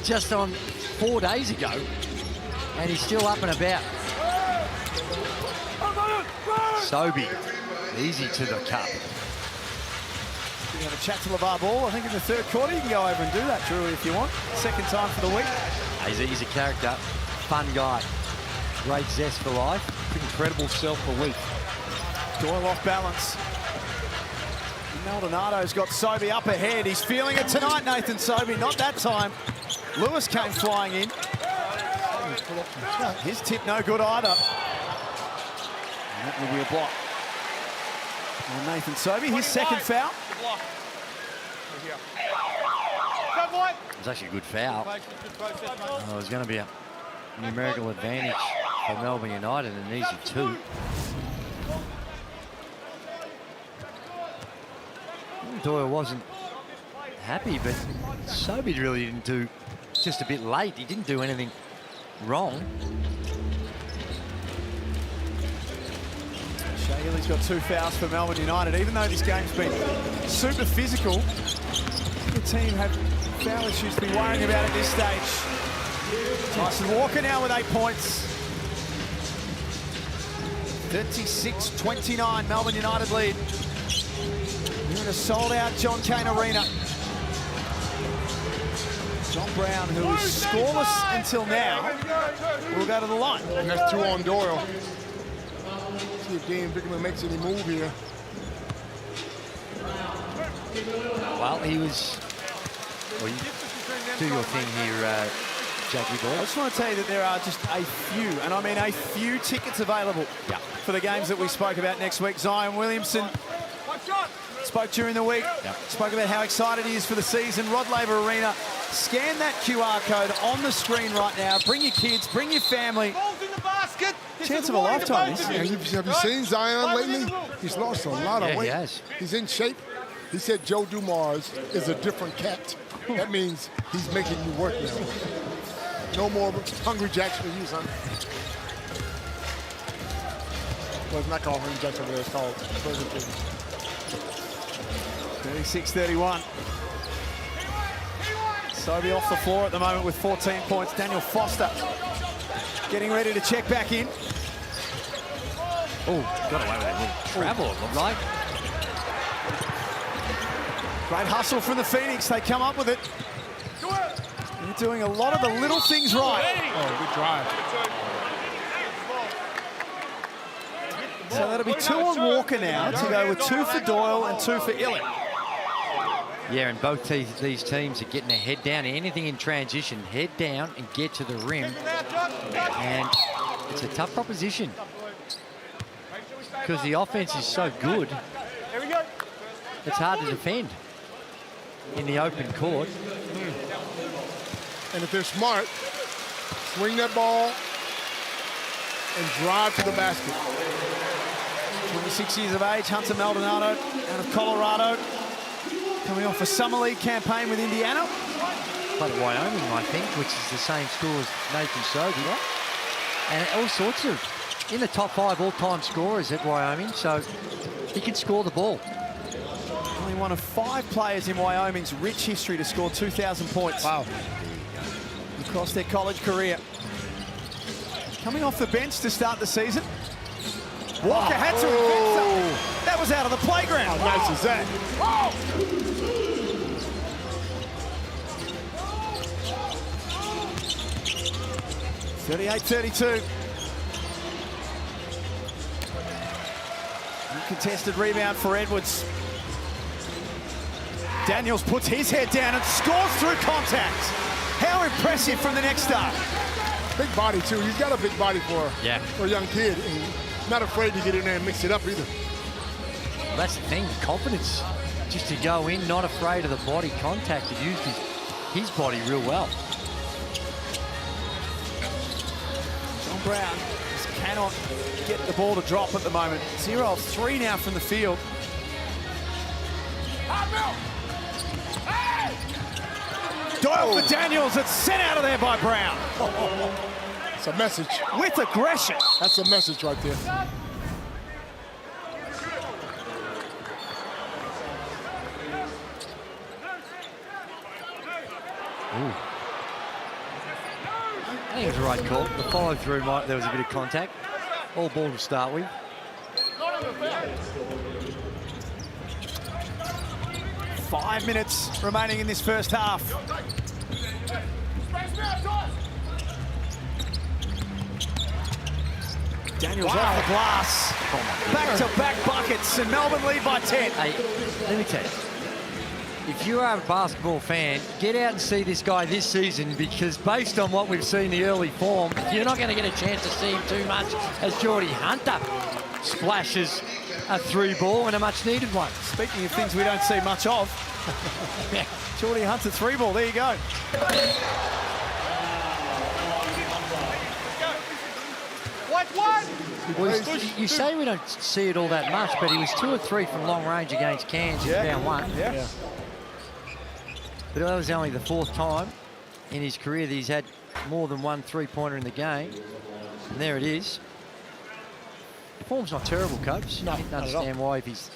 just on 4 days ago. And he's still up and about. Sobey, easy to the cup. We're going to chat to LeVar Ball. I think in the third quarter you can go over and do that, Drew, if you want. Second time for the week. He's a character, fun guy. Great zest for life, incredible self-belief. Doyle off balance. Maldonado's got Sobey up ahead. He's feeling it tonight, Nathan Sobey. Not that time. Lewis came flying in. His tip no good either. And that will be a block. And Nathan Sobey, his second foul. It was actually a good foul. Oh, there's going to be a numerical advantage for Melbourne United, an easy 2. Doyle wasn't happy, but Sobey really didn't do, just a bit late. He didn't do anything wrong. Shea Healy's got 2 fouls for Melbourne United. Even though this game's been super physical, the team have foul issues to be worrying about at this stage. Tyson Walker now with 8 points. 36-29, Melbourne United lead. We're in a sold-out John Cain Arena. John Brown, who was scoreless until now, will go to the line. And that's 2 on Doyle. See if Dean Bickerman makes any move here. Well, he was... Well, you do your thing here, Jackie boy. I just want to tell you that there are just a few, and I mean a few tickets available for the games that we spoke about next week. Zion Williamson spoke during the week, spoke about how excited he is for the season. Rod Laver Arena. Scan that QR code on the screen right now. Bring your kids, bring your family. Balls in the basket. Chance of a lifetime. Have you seen Zion lately? He's lost a lot of weight. He has. He's in shape. He said Joe Dumars is a different cat. That means he's making you work now. No more Hungry Jacks for you, son. Well, it's not called Hungry Jacks over there. It's called Burger King. 36-31. Sobey off the floor at the moment with 14 points. Daniel Foster getting ready to check back in. Oh, got away with that little travel, it looked like. Great hustle from the Phoenix. They come up with it. They're doing a lot of the little things right. Oh, good drive. So that'll be 2 on Walker now to go with 2 for Doyle and 2 for Illick. Yeah, and both these teams are getting their head down. Anything in transition, head down and get to the rim. And it's a tough proposition because the offense is so good. It's hard to defend in the open court. And if they're smart, swing that ball and drive to the basket. 26 years of age, Hunter Maldonado out of Colorado. Coming off a summer league campaign with Indiana. Played at Wyoming, I think, which is the same school as Nathan Sobey. And all sorts of, in the top 5 all-time scorers at Wyoming, so he can score the ball. Only one of 5 players in Wyoming's rich history to score 2,000 points. Wow. Across their college career. Coming off the bench to start the season. Walker had to advance up. That was out of the playground. How nice is that? 38-32. Contested rebound for Edwards. Daniels puts his head down and scores through contact. How impressive from the next star. Big body, too. He's got a big body for a young kid. And not afraid to get in there and mix it up either. Well, that's the thing, confidence. Just to go in, not afraid of the body contact. He used his body real well. John Brown just cannot get the ball to drop at the moment. 0 of 3 now from the field. Doyle for Daniels. It's sent out of there by Brown. It's a message. With aggression. That's a message right there. Ooh. I think it was the right call. The follow-through, there was a bit of contact. All ball to start with. Five minutes remaining in this first half. Daniels off the glass. Back-to-back buckets, and Melbourne lead by 10. Hey, let me tell you. If you are a basketball fan, get out and see this guy this season, because based on what we've seen the early form, you're not going to get a chance to see him too much as Geordie Hunter splashes a 3-ball and a much-needed one. Speaking of things we don't see much of, Geordie Hunter 3-ball, there you go. What? Well, you say we don't see it all that much, but he was 2 or 3 from long range against Cairns in round 1. Yeah. But that was only the 4th time in his career that he's had more than 1 3-pointer in the game. And there it is. Form's not terrible, Coach. No, I didn't not at all. understand why if he's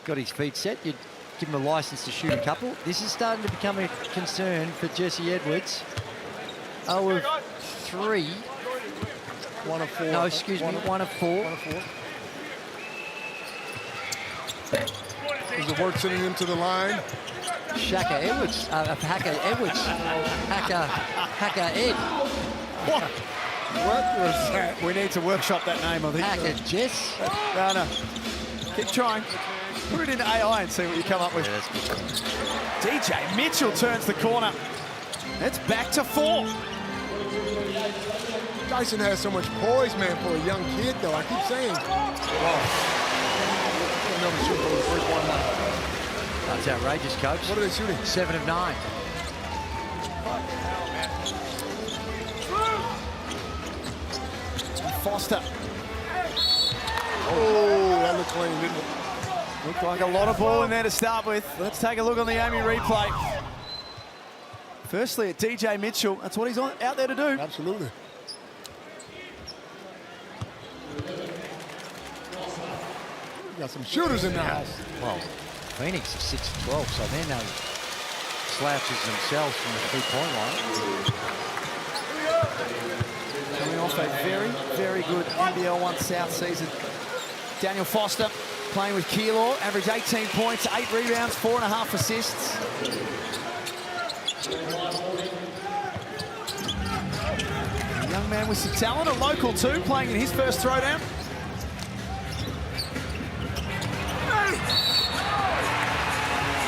got his feet set, you'd give him a licence to shoot a couple. This is starting to become a concern for Jesse Edwards. 0 of 3. 1 of 4. No, excuse me, 1 of 4. 1 of 4. Is the work sending him to the line? Hacker Edwards. Hacker Ed. What was that? We need to workshop that name, I think. Hacker Jess. No. Keep trying. Put it into AI and see what you come up with. Yeah, that's good. DJ Mitchell turns the corner. It's back to 4. Dyson has so much poise, man, for a young kid, though. I keep saying. Never shoot for the first one. That's outrageous, Coach. What are they shooting? 7 of 9. Foster. Oh, that looked clean, didn't it? Looked like a lot of ball in there to start with. Let's take a look on the Amy replay. Firstly, at DJ Mitchell. That's what he's out there to do. Absolutely. We got some shooters in the house. Well, Phoenix is 6 of 12, so they're no slouches themselves from the three-point line. Coming off a very, very good NBL 1 South season. Daniel Foster playing with Keilor, average 18 points, 8 rebounds, 4.5 assists. A young man with some talent, a local too, playing in his first throwdown.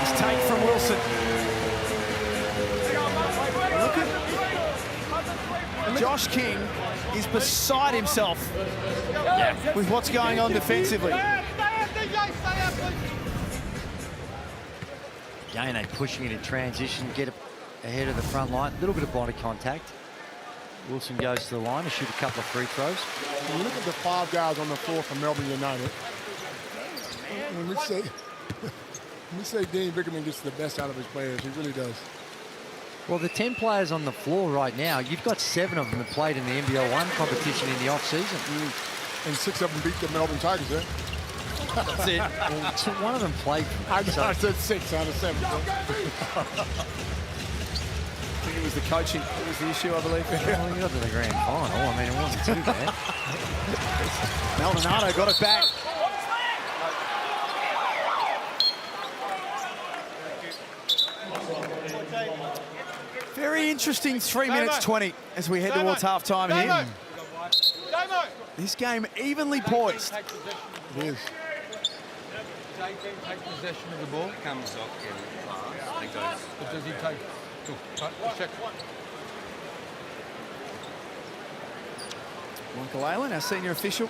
He's taken from Wilson. Look at Josh King is beside himself with what's going on defensively. Again, they pushing it in transition, get ahead of the front line. A little bit of body contact. Wilson goes to the line to shoot a couple of free throws. When you look at the 5 guys on the floor from Melbourne United, when we say Dean Bickerman gets the best out of his players, he really does. Well, the 10 players on the floor right now, you've got 7 of them that played in the NBL 1 competition in the off-season. And 6 of them beat the Melbourne Tigers, eh? That's it. Well, so one of them played. I said 6 out of 7. I think it was the coaching that was the issue, I believe. Well, you got to the grand final. I mean, it wasn't too bad. Maldonado got it back. Very interesting 3 minutes 20 as we head towards half-time here. This game evenly poised. It is. Take possession of the ball. Comes off again. But does he take? Check. Michael Aylen, our senior official.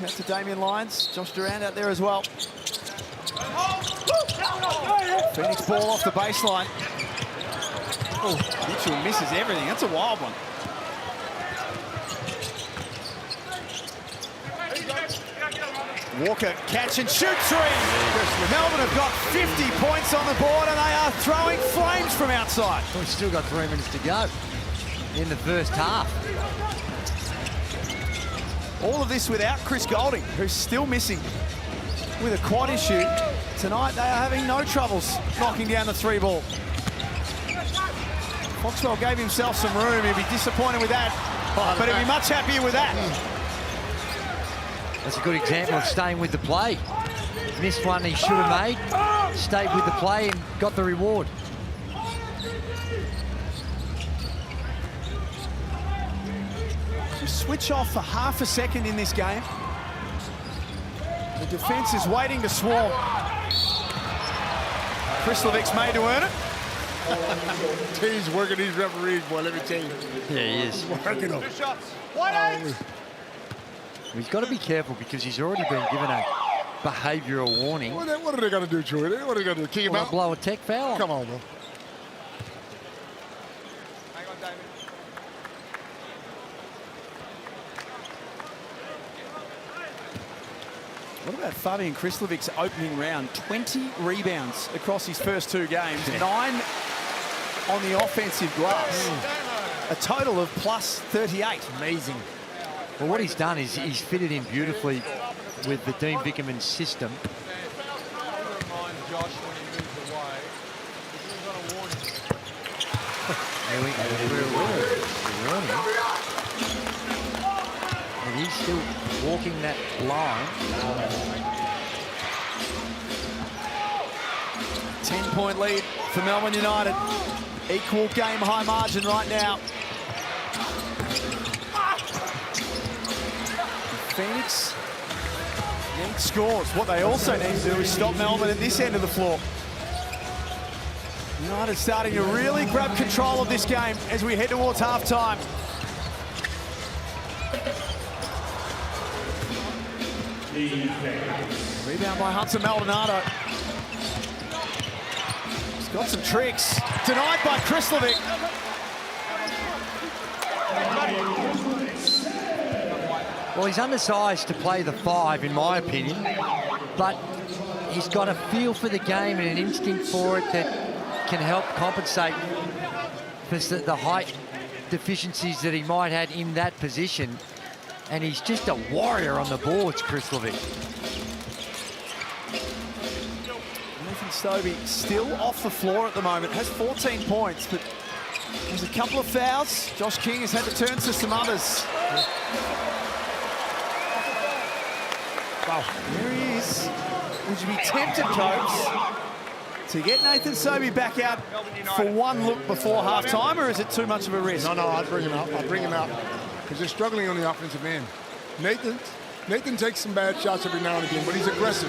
Out to Damien Lyons. Josh Durant out there as well. Phoenix ball off the baseline. Oh, Mitchell misses everything. That's a wild one. Walker catch and shoot 3. Melbourne have got 50 points on the board and they are throwing flames from outside. We've still got 3 minutes to go in the first half. All of this without Chris Golding, who's still missing with a quad issue. Tonight they are having no troubles knocking down the 3 ball. Foxwell gave himself some room. He'd be disappointed with that, but he'd be much happier with that. That's a good example of staying with the play. Missed one he should have made, stayed with the play and got the reward. Just switch off for half a second in this game. The defense is waiting to swarm. Krislovic's made to earn it. He's working these referees, boy, let me tell you. Yeah, he is. Working them. He's got to be careful because he's already been given a behavioural warning. What are they going to do, Troy? What are they going to do? Kick him out? Blow a tech foul. Come on, bro. Hang on, David. What about Fabian Krislovic's opening round? 20 rebounds across his first 2 games. 9 on the offensive glass. A total of plus 38. Amazing. Well, what he's done is he's fitted in beautifully with the Dean Vickerman system. Remind Josh when he moves away. He's got a warning. And he's still walking that line. 10-point lead for Melbourne United. Equal game high margin right now. Phoenix need scores. What they also need to do is stop Melbourne at this end of the floor. United starting to really grab control of this game as we head towards halftime. Rebound by Hunter Maldonado. He's got some tricks. Denied by Krislovic. Well, he's undersized to play the 5, in my opinion, but he's got a feel for the game and an instinct for it that can help compensate for the height deficiencies that he might have in that position. And he's just a warrior on the boards, Krislovic. Nathan Stobie still off the floor at the moment, has 14 points, but there's a couple of fouls. Josh King has had to turn to some others. Wow, there he is. Would you be tempted, Copes, to get Nathan Stobie back out for one look before halftime, or is it too much of a risk? No, I'd bring him out. I'd bring him out because they're struggling on the offensive end. Nathan takes some bad shots every now and again, but he's aggressive.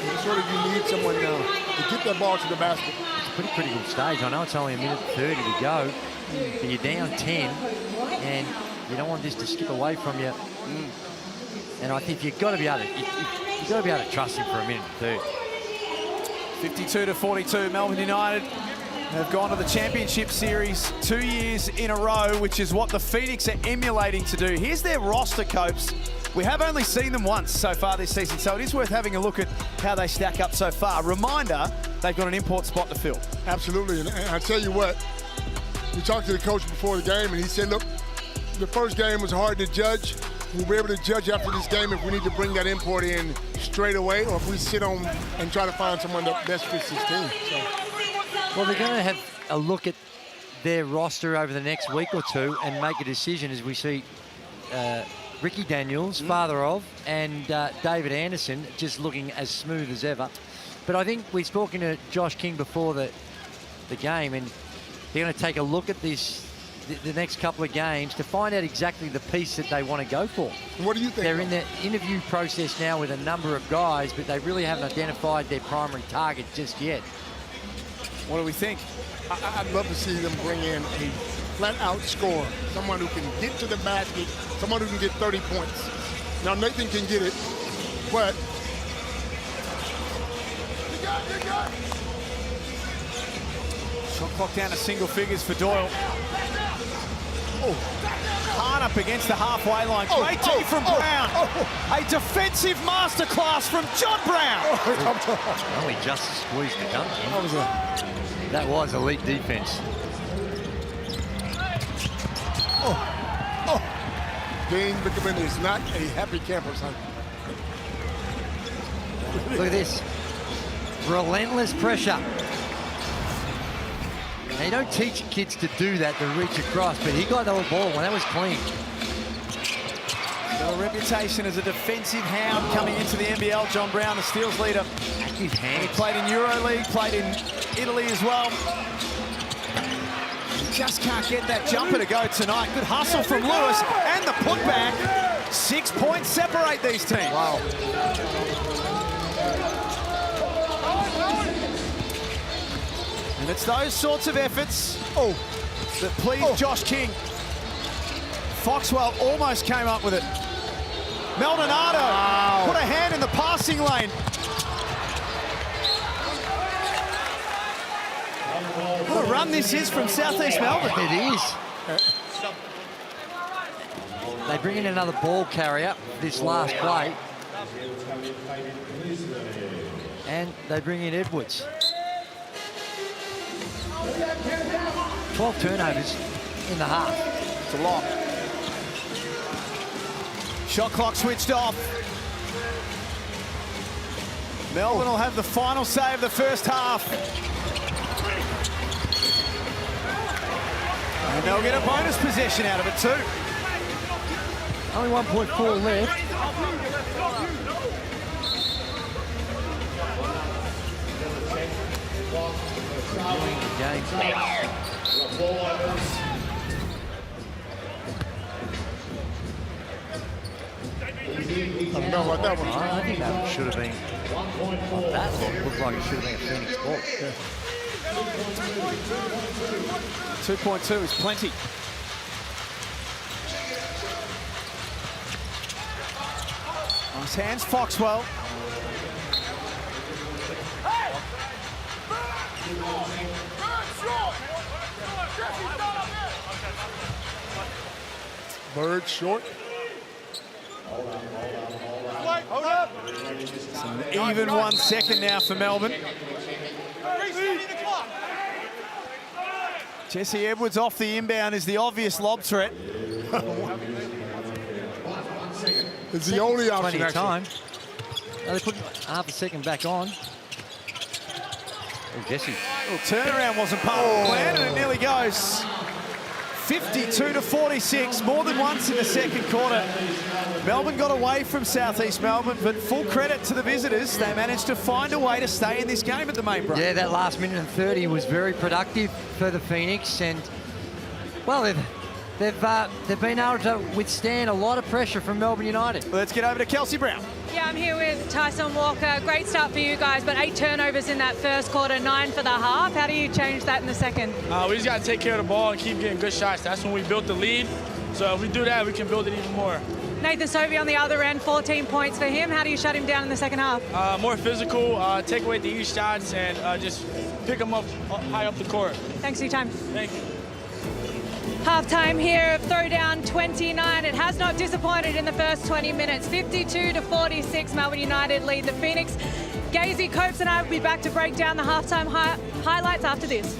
And sort of you need someone now to get that ball to the basket. It's a pretty critical stage. I know it's only a minute 30 to go, but you're down 10, and you don't want this to skip away from you. And I think you've got to be able to trust him for a minute and 30. 52-42, Melbourne United have gone to the championship series 2 years in a row, which is what the Phoenix are emulating to do. Here's their roster, Copes. We have only seen them once so far this season, so it is worth having a look at how they stack up so far. Reminder, they've got an import spot to fill. Absolutely, and I tell you what, we talked to the coach before the game, and he said, look, the first game was hard to judge. We'll be able to judge after this game if we need to bring that import in straight away or if we sit on and try to find someone that best fits this team. So. Well, they're going to have a look at their roster over the next week or two and make a decision as we see Ricky Daniels, father of, and David Anderson just looking as smooth as ever. But I think we've spoken to Josh King before the game, and they're going to take a look at this the next couple of games to find out exactly the piece that they want to go for. What do you think? They're in the interview process now with a number of guys, but they really haven't identified their primary target just yet. What do we think? I'd love to see them bring in a flat-out scorer, someone who can get to the basket, someone who can get 30 points. Now, Nathan can get it, but... You got. Shot clock down to single figures for Doyle. Oh, hard up against the halfway line. Great D from Brown. A defensive masterclass from John Brown. Only just squeezed the dunk. That was elite defense. Dean Vickerman is not a happy camper, son. Look at this. Relentless pressure. Now, you don't teach kids to do that, to reach across, but he got the ball and that was clean. Got a reputation as a defensive hound coming into the NBL. John Brown, the steals leader. Active hands. He played in EuroLeague, played in Italy as well. He just can't get that jumper to go tonight. Good hustle from Lewis and the putback. 6 points separate these teams. Wow. And it's those sorts of efforts that please Josh King. Foxwell almost came up with it. Maldonado put a hand in the passing lane. What a run this is from Southeast Melbourne. It is. They bring in another ball carrier this last play. And they bring in Edwards. 12 turnovers in the half. It's a lot. Shot clock switched off. Melbourne will have the final say of the first half. And they'll get a bonus possession out of it too. Only 1.4 left. I don't know what that one. I think that should have been. That looked like it should have been a Phoenix ball. 2.2 is plenty. Nice hands, Foxwell. Bird short. Hold up. Even 1 second now for Melbourne. Jesse Edwards off the inbound is the obvious lob threat. It's the only option. Plenty of actually. time. Oh, they put half a second back on. Oh, Jesse. Well, turnaround wasn't part of the plan, and it nearly goes. 52-46, more than once in the second quarter. Melbourne got away from Southeast Melbourne, but full credit to the visitors. They managed to find a way to stay in this game at the main break. Yeah, that last minute and 30 was very productive for the Phoenix, and well, they've been able to withstand a lot of pressure from Melbourne United. Let's get over to Kelsey Brown. Yeah, I'm here with Tyson Walker. Great start for you guys, but 8 turnovers in that first quarter, 9 for the half. How do you change that in the second? We just got to take care of the ball and keep getting good shots. That's when we built the lead. So if we do that, we can build it even more. Nathan Sobey on the other end, 14 points for him. How do you shut him down in the second half? More physical, take away the easy shots, and just pick them up high up the court. Thanks for your time. Thank you. Halftime here of Throwdown 29. It has not disappointed in the first 20 minutes. 52-46, Melbourne United lead the Phoenix. Gazy, Copes and I will be back to break down the halftime highlights after this.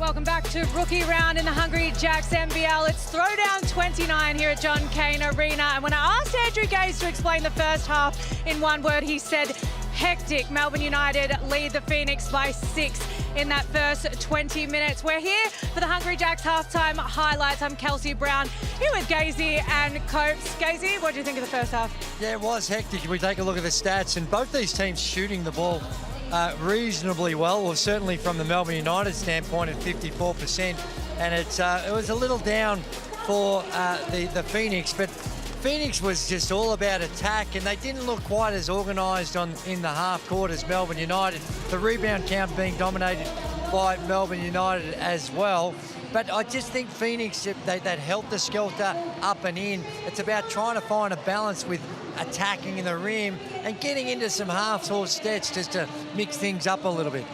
Welcome back to Rookie Round in the Hungry Jacks NBL. It's Throwdown 29 here at John Cain Arena. And when I asked Andrew Gaze to explain the first half in one word, he said hectic. Melbourne United lead the Phoenix by 6 in that first 20 minutes. We're here for the Hungry Jacks halftime highlights. I'm Kelsey Brown here with Gazy and Copes. Gazy, what do you think of the first half? Yeah, it was hectic. If we take a look at the stats, and both these teams shooting the ball reasonably well, certainly from the Melbourne United standpoint at 54%, and it was a little down for the Phoenix, but Phoenix was just all about attack, and they didn't look quite as organised in the half court as Melbourne United. The rebound count being dominated by Melbourne United as well. But I just think Phoenix, that helter-skelter up and in, it's about trying to find a balance with attacking in the rim and getting into some half-court stats just to mix things up a little bit.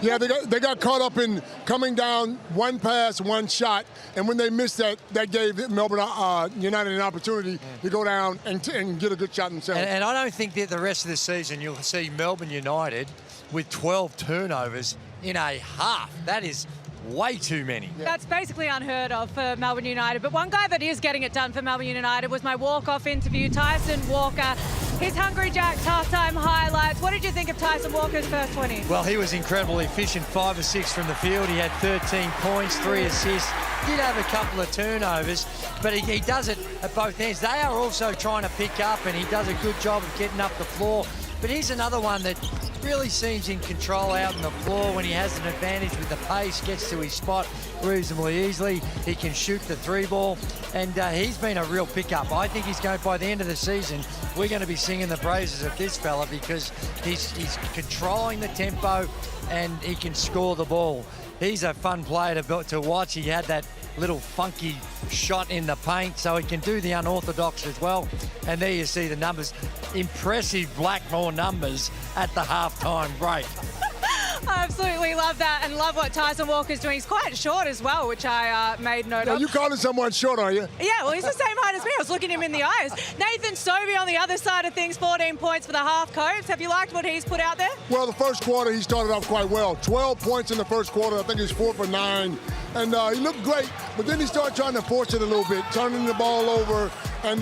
Yeah, they got caught up in coming down one pass, one shot, and when they missed that gave Melbourne United an opportunity to go down and get a good shot themselves. And I don't think that the rest of the season you'll see Melbourne United with 12 turnovers in a half. That is way too many. Yeah. That's basically unheard of for Melbourne United. But one guy that is getting it done for Melbourne United was my walk-off interview, Tyson Walker. His Hungry Jacks halftime highlights. What did you think of Tyson Walker's first 20? Well, he was incredibly efficient, 5 or 6 from the field. He had 13 points, 3 assists. Did have a couple of turnovers, but he does it at both ends. They are also trying to pick up, and he does a good job of getting up the floor. But he's another one that really seems in control out on the floor when he has an advantage with the pace, gets to his spot reasonably easily. He can shoot the 3-ball, and he's been a real pickup. I think he's going, by the end of the season, we're going to be singing the praises of this fella because he's controlling the tempo and he can score the ball. He's a fun player to watch. He had that little funky shot in the paint, so he can do the unorthodox as well. And there you see the numbers. Impressive Blackmore numbers at the halftime break. I absolutely love that and love what Tyson Walker's doing. He's quite short as well, which I made note of. You calling someone short, are you? Yeah, well, he's the same height as me. I was looking him in the eyes. Nathan Sobey on the other side of things, 14 points for the half. Copes, have you liked what he's put out there? Well, the first quarter, he started off quite well. 12 points in the first quarter. I think he's 4 for 9. And he looked great, but then he started trying to force it a little bit, turning the ball over. And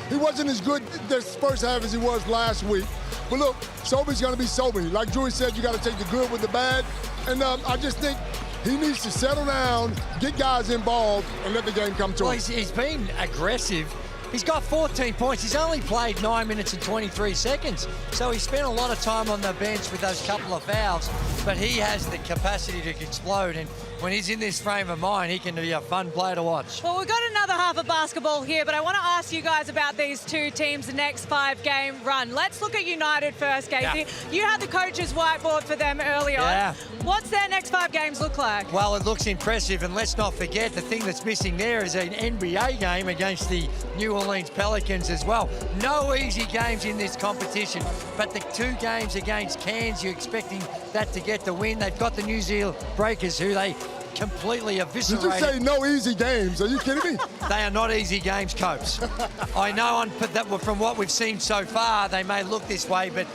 he wasn't as good this first half as he was last week. But look, Sobey's going to be Sobey. Like Drew said, you got to take the good with the bad. And I just think he needs to settle down, get guys involved, and let the game come to him. Well, he's been aggressive. He's got 14 points. He's only played 9 minutes and 23 seconds. So he spent a lot of time on the bench with those couple of fouls. But he has the capacity to explode. And when he's in this frame of mind, he can be a fun player to watch. Well, we've got another half of basketball here, but I want to ask you guys about these two teams' next 5-game run. Let's look at United first, Casey. Yeah. You had the coach's whiteboard for them early on. What's their next 5 games look like? Well, it looks impressive, and let's not forget the thing that's missing there is an NBA game against the New Orleans Pelicans as well. No easy games in this competition, but the 2 games against Cairns, you're expecting that to get the win. They've got the New Zealand Breakers, who they completely eviscerated. Did you say no easy games? Are you kidding me? They are not easy games, Copes. I know that from what we've seen so far, they may look this way, but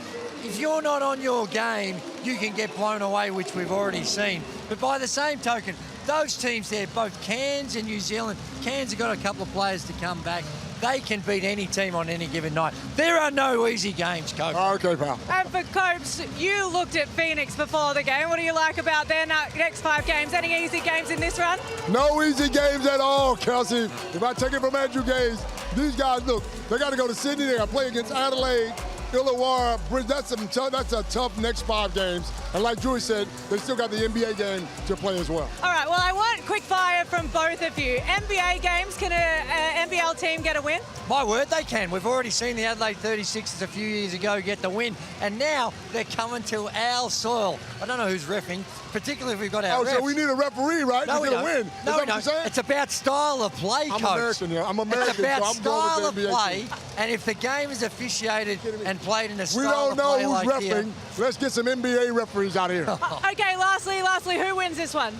if you're not on your game, you can get blown away, which we've already seen. But by the same token, those teams there, both Cairns and New Zealand, Cairns have got a couple of players to come back. They can beat any team on any given night. There are no easy games, Cope. Okay, pal. And for Copes, you looked at Phoenix before the game. What do you like about their next 5 games? Any easy games in this run? No easy games at all, Kelsey. If I take it from Andrew Gaze, these guys, look, they got to go to Sydney. They got to play against Adelaide, Illawarra. That's a tough next 5 games. And like Drew said, they still got the NBA game to play as well. All right, well, I want quick fire from both of you. NBA games, can an NBL team get a win? My word, they can. We've already seen the Adelaide 36ers a few years ago get the win, and now they're coming to our soil. I don't know who's reffing, particularly if we've got our refs. So we need a referee, right? No, to get a win. No, we don't. It's about style of play, Coach. I'm American, yeah. I'm American, It's about so I'm style going of with the NBA play, team. and if the game is officiated and played in a We style don't of know play who's like refereeing. here. Let's get some NBA referees out here. Okay, lastly, who wins this one?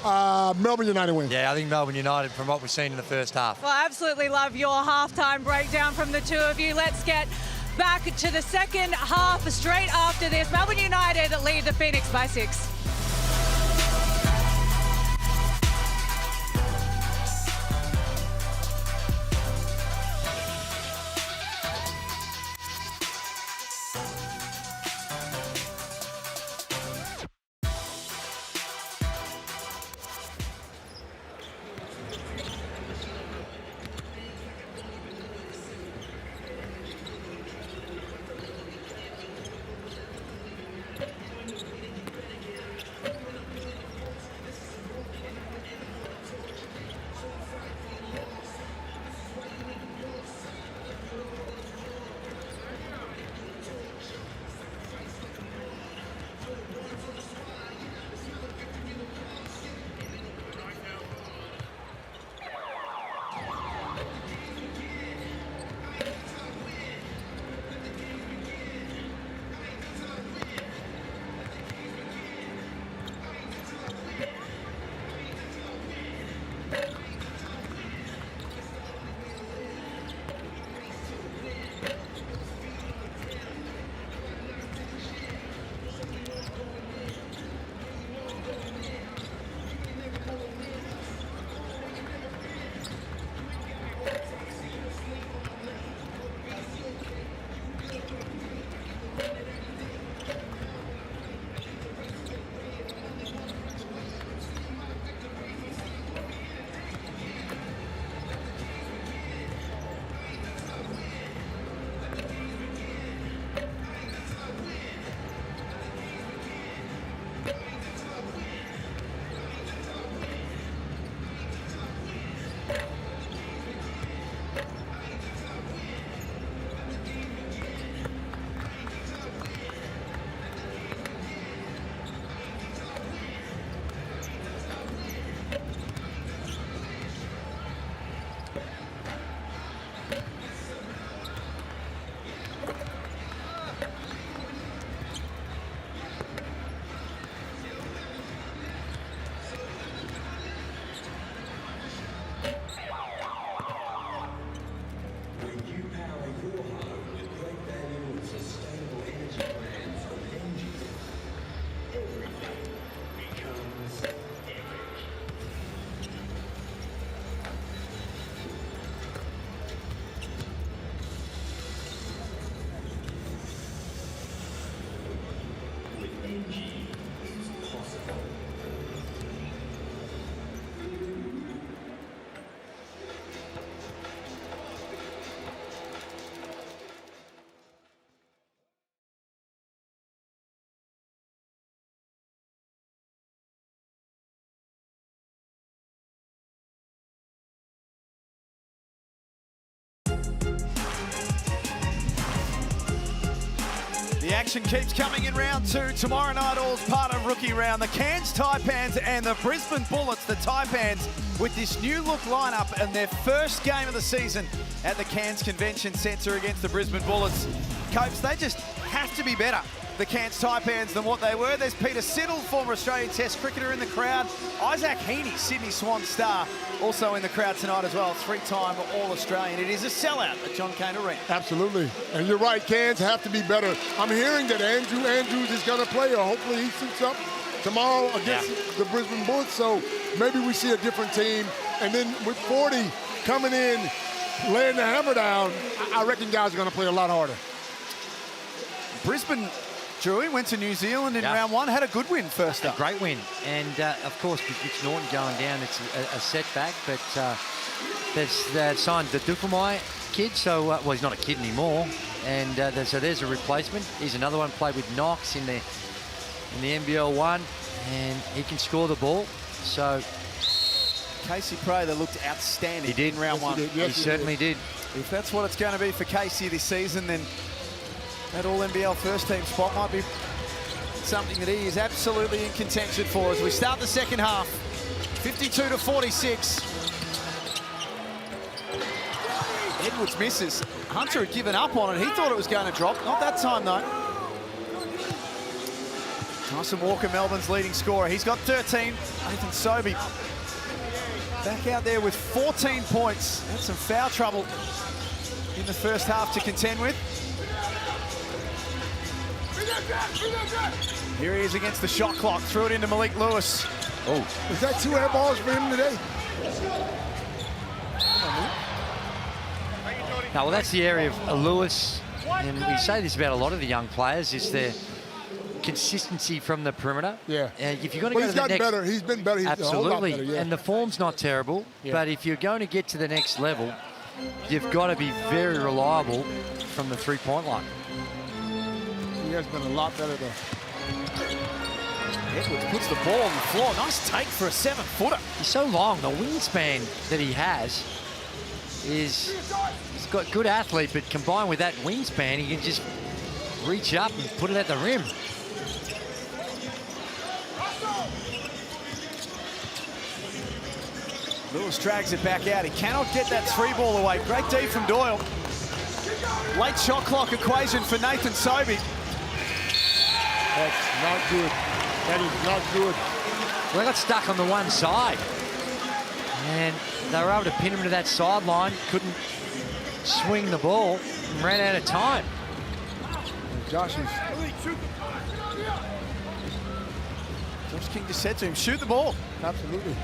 Melbourne United wins. Yeah, I think Melbourne United from what we've seen in the first half. Well, I absolutely love your halftime breakdown from the two of you. Let's get back to the second half straight after this. Melbourne United lead the Phoenix by 6. action keeps coming in round 2. Tomorrow night, all's part of rookie round. The Cairns Taipans and the Brisbane Bullets, the Taipans, with this new look lineup and their first game of the season at the Cairns Convention Centre against the Brisbane Bullets. Copes, they just have to be better, the Cairns Taipans, than what they were. There's Peter Siddle, former Australian Test cricketer, in the crowd. Isaac Heaney, Sydney Swan star, also in the crowd tonight as well. 3-time All-Australian. It is a sellout at John Cain Arena. Absolutely. And you're right, Cairns have to be better. I'm hearing that Andrew Andrews is going to play, or hopefully he suits up tomorrow against the Brisbane Bullets. So maybe we see a different team. And then with 40 coming in, laying the hammer down, I reckon guys are going to play a lot harder. Brisbane, Drewy, went to New Zealand in round 1, had a good win first up. Great win. And, of course, with Mitch Norton going down, it's a setback. But they've signed the Dufamai kid, so, well, he's not a kid anymore. And so there's a replacement. He's another one, played with Knox in the NBL 1, and he can score the ball. So Casey Prather looked outstanding. He did in round 1. Yes, he certainly did. If that's what it's going to be for Casey this season, then that All-NBL first team spot might be something that he is absolutely in contention for as we start the second half. 52-46. Edwards misses. Hunter had given up on it. He thought it was going to drop. Not that time, though. Tyson Walker, Melbourne's leading scorer. He's got 13. Nathan Sobey back out there with 14 points. Had some foul trouble in the first half to contend with. Here he is against the shot clock. Threw it into Malik Lewis. Oh, is that 2 air balls for him today? No, well, that's the area of Lewis, and we say this about a lot of the young players, is their consistency from the perimeter. Yeah. If you're going to go to the next... better. He's been better. He's absolutely. A whole lot better, yeah. And the form's not terrible, but if you're going to get to the next level, you've got to be very reliable from the three-point line. He has been a lot better, though. Edwards puts the ball on the floor. Nice take for a 7-footer. He's so long. The wingspan that he has is... He's got good athlete, but combined with that wingspan, he can just reach up and put it at the rim. Lewis drags it back out. He cannot get that 3-ball away. Great D from Doyle. Late shot clock equation for Nathan Sobey. That's not good. That is not good. Well, they got stuck on the one side. And they were able to pin him to that sideline. Couldn't swing the ball and ran out of time. Josh King just said to him, shoot the ball. Absolutely.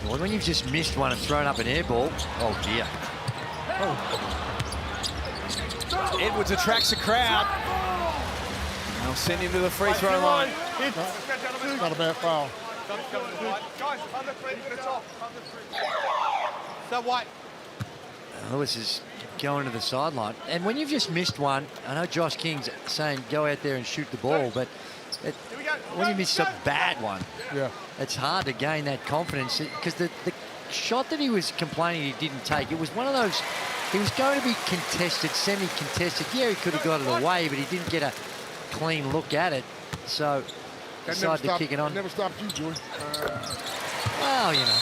Well, when you've just missed one and thrown up an air ball, oh dear. Edwards attracts a crowd. They'll send him to the free throw line. Not a bad foul. Guys, under 3 minutes off. Under 3. So what? Lewis is going to the sideline. And when you've just missed one, I know Josh King's saying go out there and shoot the ball, but when you miss a bad one, it's hard to gain that confidence, because the shot that he was complaining he didn't take, it was one of those, he was going to be contested, semi-contested. Yeah, he could have got it away, but he didn't get a clean look at it. So decided to kick it on. Never stopped you, Joey. Well, you know.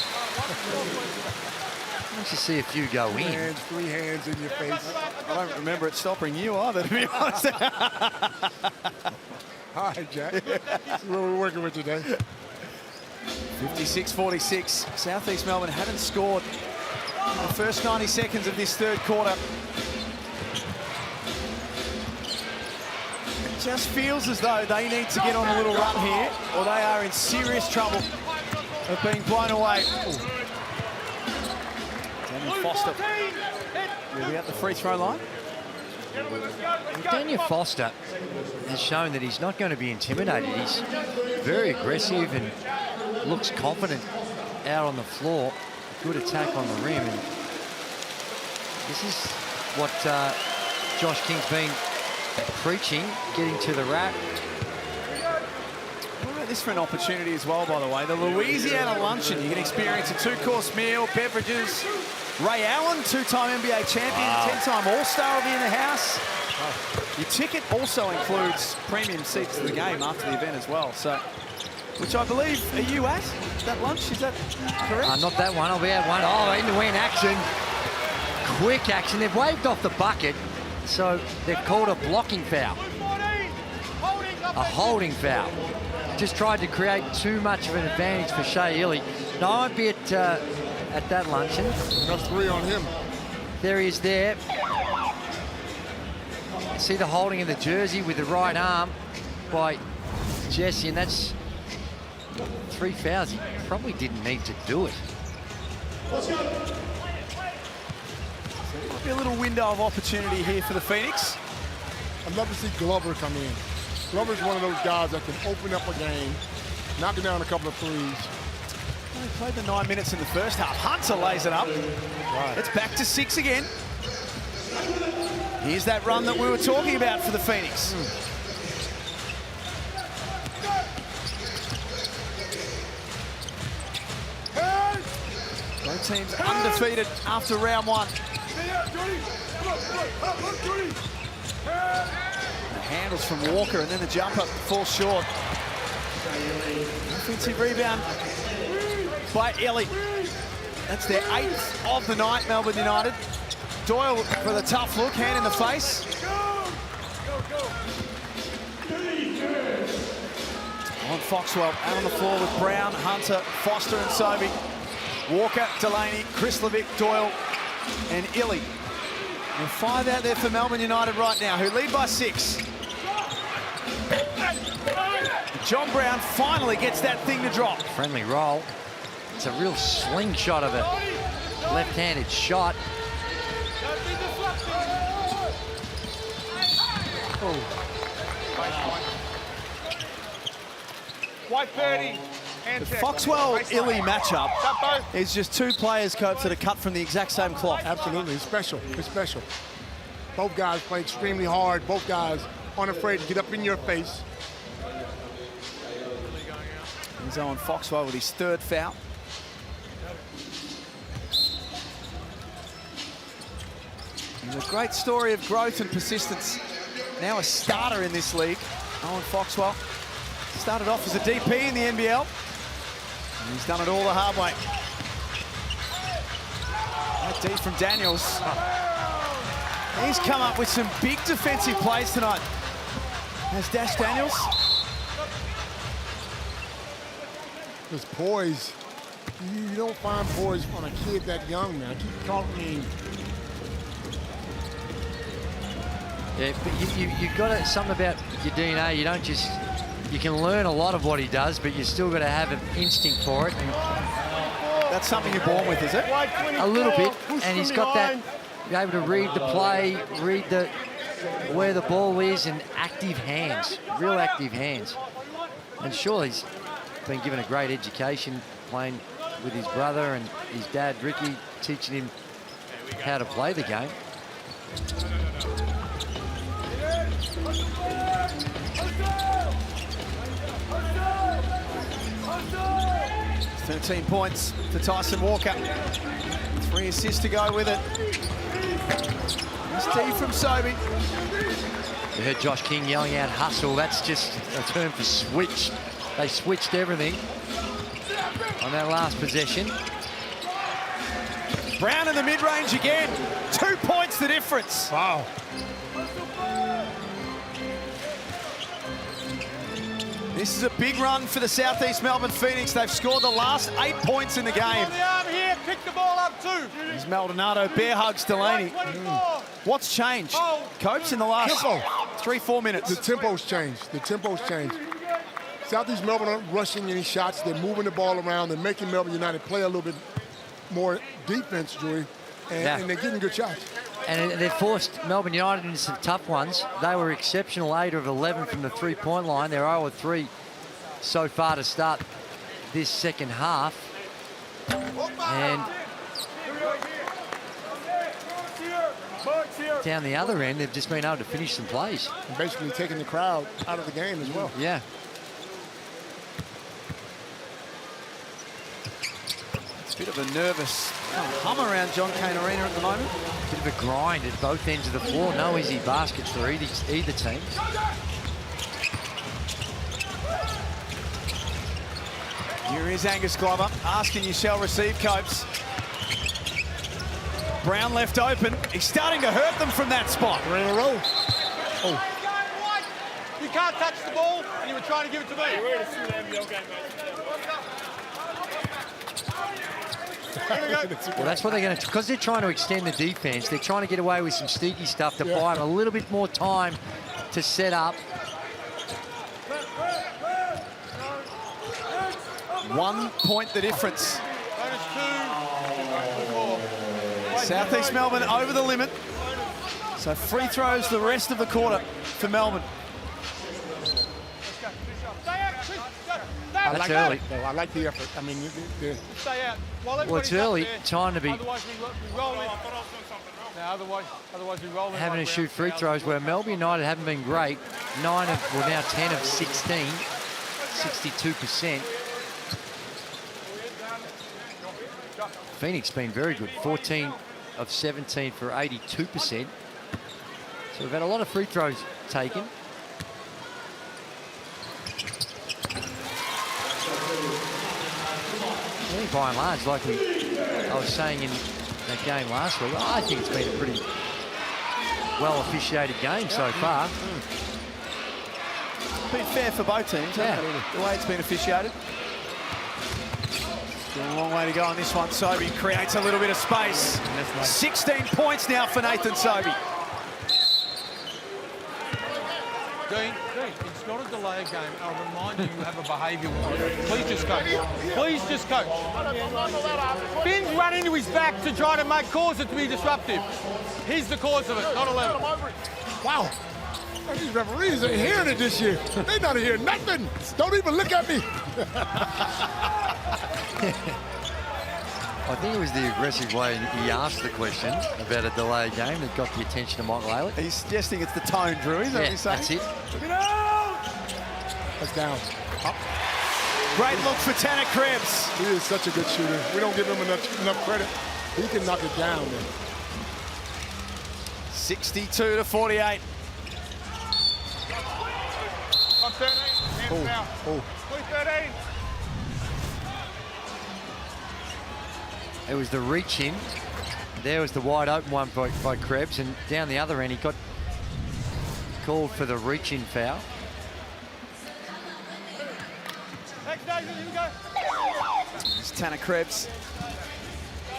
Once you see a few go in. 3 hands in your face. I don't remember it stopping you either, to be honest. Hi, Jack. This is what we're working with today. 56-46. Southeast Melbourne haven't scored in the first 90 seconds of this third quarter. It just feels as though they need to get on a little run here, or they are in serious trouble of being blown away. Daniel Foster will be at the free throw line. Daniel Foster has shown that he's not going to be intimidated. He's very aggressive and looks confident out on the floor. Good attack on the rim. And this is what Josh King's been preaching, getting to the rack. What about this for an opportunity as well, by the way? The Louisiana Luncheon. You can experience a 2-course meal, beverages. Ray Allen, 2-time NBA champion, 10-time All-Star will be in the house. Your ticket also includes premium seats to the game after the event as well. So, which I believe, are you at that lunch? Is that correct? Not that one. I'll be at one. Oh, in-to-win action. Quick action. They've waved off the bucket, so they've called a blocking foul. A holding foul. Just tried to create too much of an advantage for Shea Illy. No, I won't be at that luncheon. That's 3 on him. There he is there. See the holding of the jersey with the right arm by Jesse, and that's 3 fouls. He probably didn't need to do it. Might be a little window of opportunity here for the Phoenix. I'd love to see Glover come in. Glover's one of those guys that can open up a game, knocking down a couple of threes. Well, he played the 9 minutes in the first half. Hunter lays it up. Right. It's back to 6 again. Here's that run that we were talking about for the Phoenix. Both teams undefeated after round 1. The handles from Walker, and then the jumper falls short. Offensive rebound by Illy. That's their 8th of the night, Melbourne United. Doyle for the tough look, hand in the face. On Foxwell, out on the floor with Brown, Hunter, Foster and Sobey. Walker, Delaney, Krislovic, Doyle and Illy. And 5 out there for Melbourne United right now, who lead by 6. John Brown finally gets that thing to drop. Friendly roll. It's a real slingshot of a left-handed shot. Oh. White 30. The Foxwell-Illy matchup is just 2 players, Copes, that are cut from the exact same cloth. Absolutely, it's special. It's special. Both guys play extremely hard. Both guys aren't afraid to get up in your face. He's on Foxwell with his 3rd foul. And a great story of growth and persistence. Now a starter in this league. Owen Foxwell started off as a DP in the NBL. And he's done it all the hard way. That D from Daniels. He's come up with some big defensive plays tonight. Has Dash Daniels. This poise. You don't find poise on a kid that young, man. I keep calling me. Yeah, but you've got something about your DNA. You don't just, you can learn a lot of what he does, but you still got to have an instinct for it. And that's something you're born with, is it? A little bit, and he's got that, you're able to read the play, read where the ball is, and active hands, real active hands. And sure, he's been given a great education playing with his brother and his dad, Ricky, teaching him how to play the game. 13 points for Tyson Walker. 3 assists to go with it. This D from Sobey. You heard Josh King yelling out hustle. That's just a term for switch. They switched everything on that last possession. Brown in the mid-range again. 2 points the difference. Wow. This is a big run for the Southeast Melbourne Phoenix. They've scored the last 8 points in the game. On the arm here, pick the ball up too. Here's Maldonado, bear hugs Delaney. What's changed? Copes in the last 3-4 minutes. The tempo's changed. The tempo's changed. Southeast Melbourne aren't rushing any shots. They're moving the ball around. They're making Melbourne United play a little bit more defense, Drew, and they're getting good shots. And they've forced Melbourne United into some tough ones. They were exceptional, 8 of 11 from the three-point line. They're 0 of 3 so far to start this second half. And down the other end, they've just been able to finish some plays. Basically taking the crowd out of the game as well. Yeah. Bit of a nervous hum around John Cain Arena at the moment. Bit of a grind at both ends of the floor. No easy baskets for either team. Here is Angus Glover asking you shall receive, Copes. Brown left open. He's starting to hurt them from that spot. 3 in a row. Oh. You can't touch the ball, and you were trying to give it to me. We're in a NBL game, mate. Well, that's what they're going to, because they're trying to extend the defense. They're trying to get away with some sneaky stuff to buy them a little bit more time to set up. 1 point the difference. Southeast Melbourne over the limit. So free throws the rest of the quarter for Melbourne. That's early. I like the effort. I mean, Stay out. Well, it's early. Time to be Otherwise, we roll it. No, otherwise we roll it. having to shoot free throws where Melbourne United haven't been great. 9 of, well, now 10 of 16, 62%. Phoenix been very good, 14 of 17 for 82%. So we've had a lot of free throws taken. I think by and large, like I was saying in that game last week, I think it's been a pretty well officiated game so far. Been fair for both teams, hasn't it? The way it's been officiated. Still a long way to go on this one. Sobey creates a little bit of space. 16 points now for Nathan Sobey. Dean, it's not a delay game. I'll remind you, you have a behaviour warning. Please just coach. Please just coach. Finn's run into his back to try to cause it to be disruptive. He's the cause of it, not 11. wow. These referees ain't hearing it this year. They not hearing nothing. Don't even look at me. I think it was the aggressive way he asked the question about a delay game that got the attention of Michael Aylett. He's suggesting it's the tone, Drew. Is that what he's saying? That's it. That's down. Up. Great look for Tanner Krebs. He is such a good shooter. We don't give him enough credit. He can knock it down, man. 62 to 48. On 13. Hands down. Oh. 13. It was the reach in. There was the wide open one by Krebs, and down the other end he got called for the reach in foul. Next day, here we go. It's Tanner Krebs.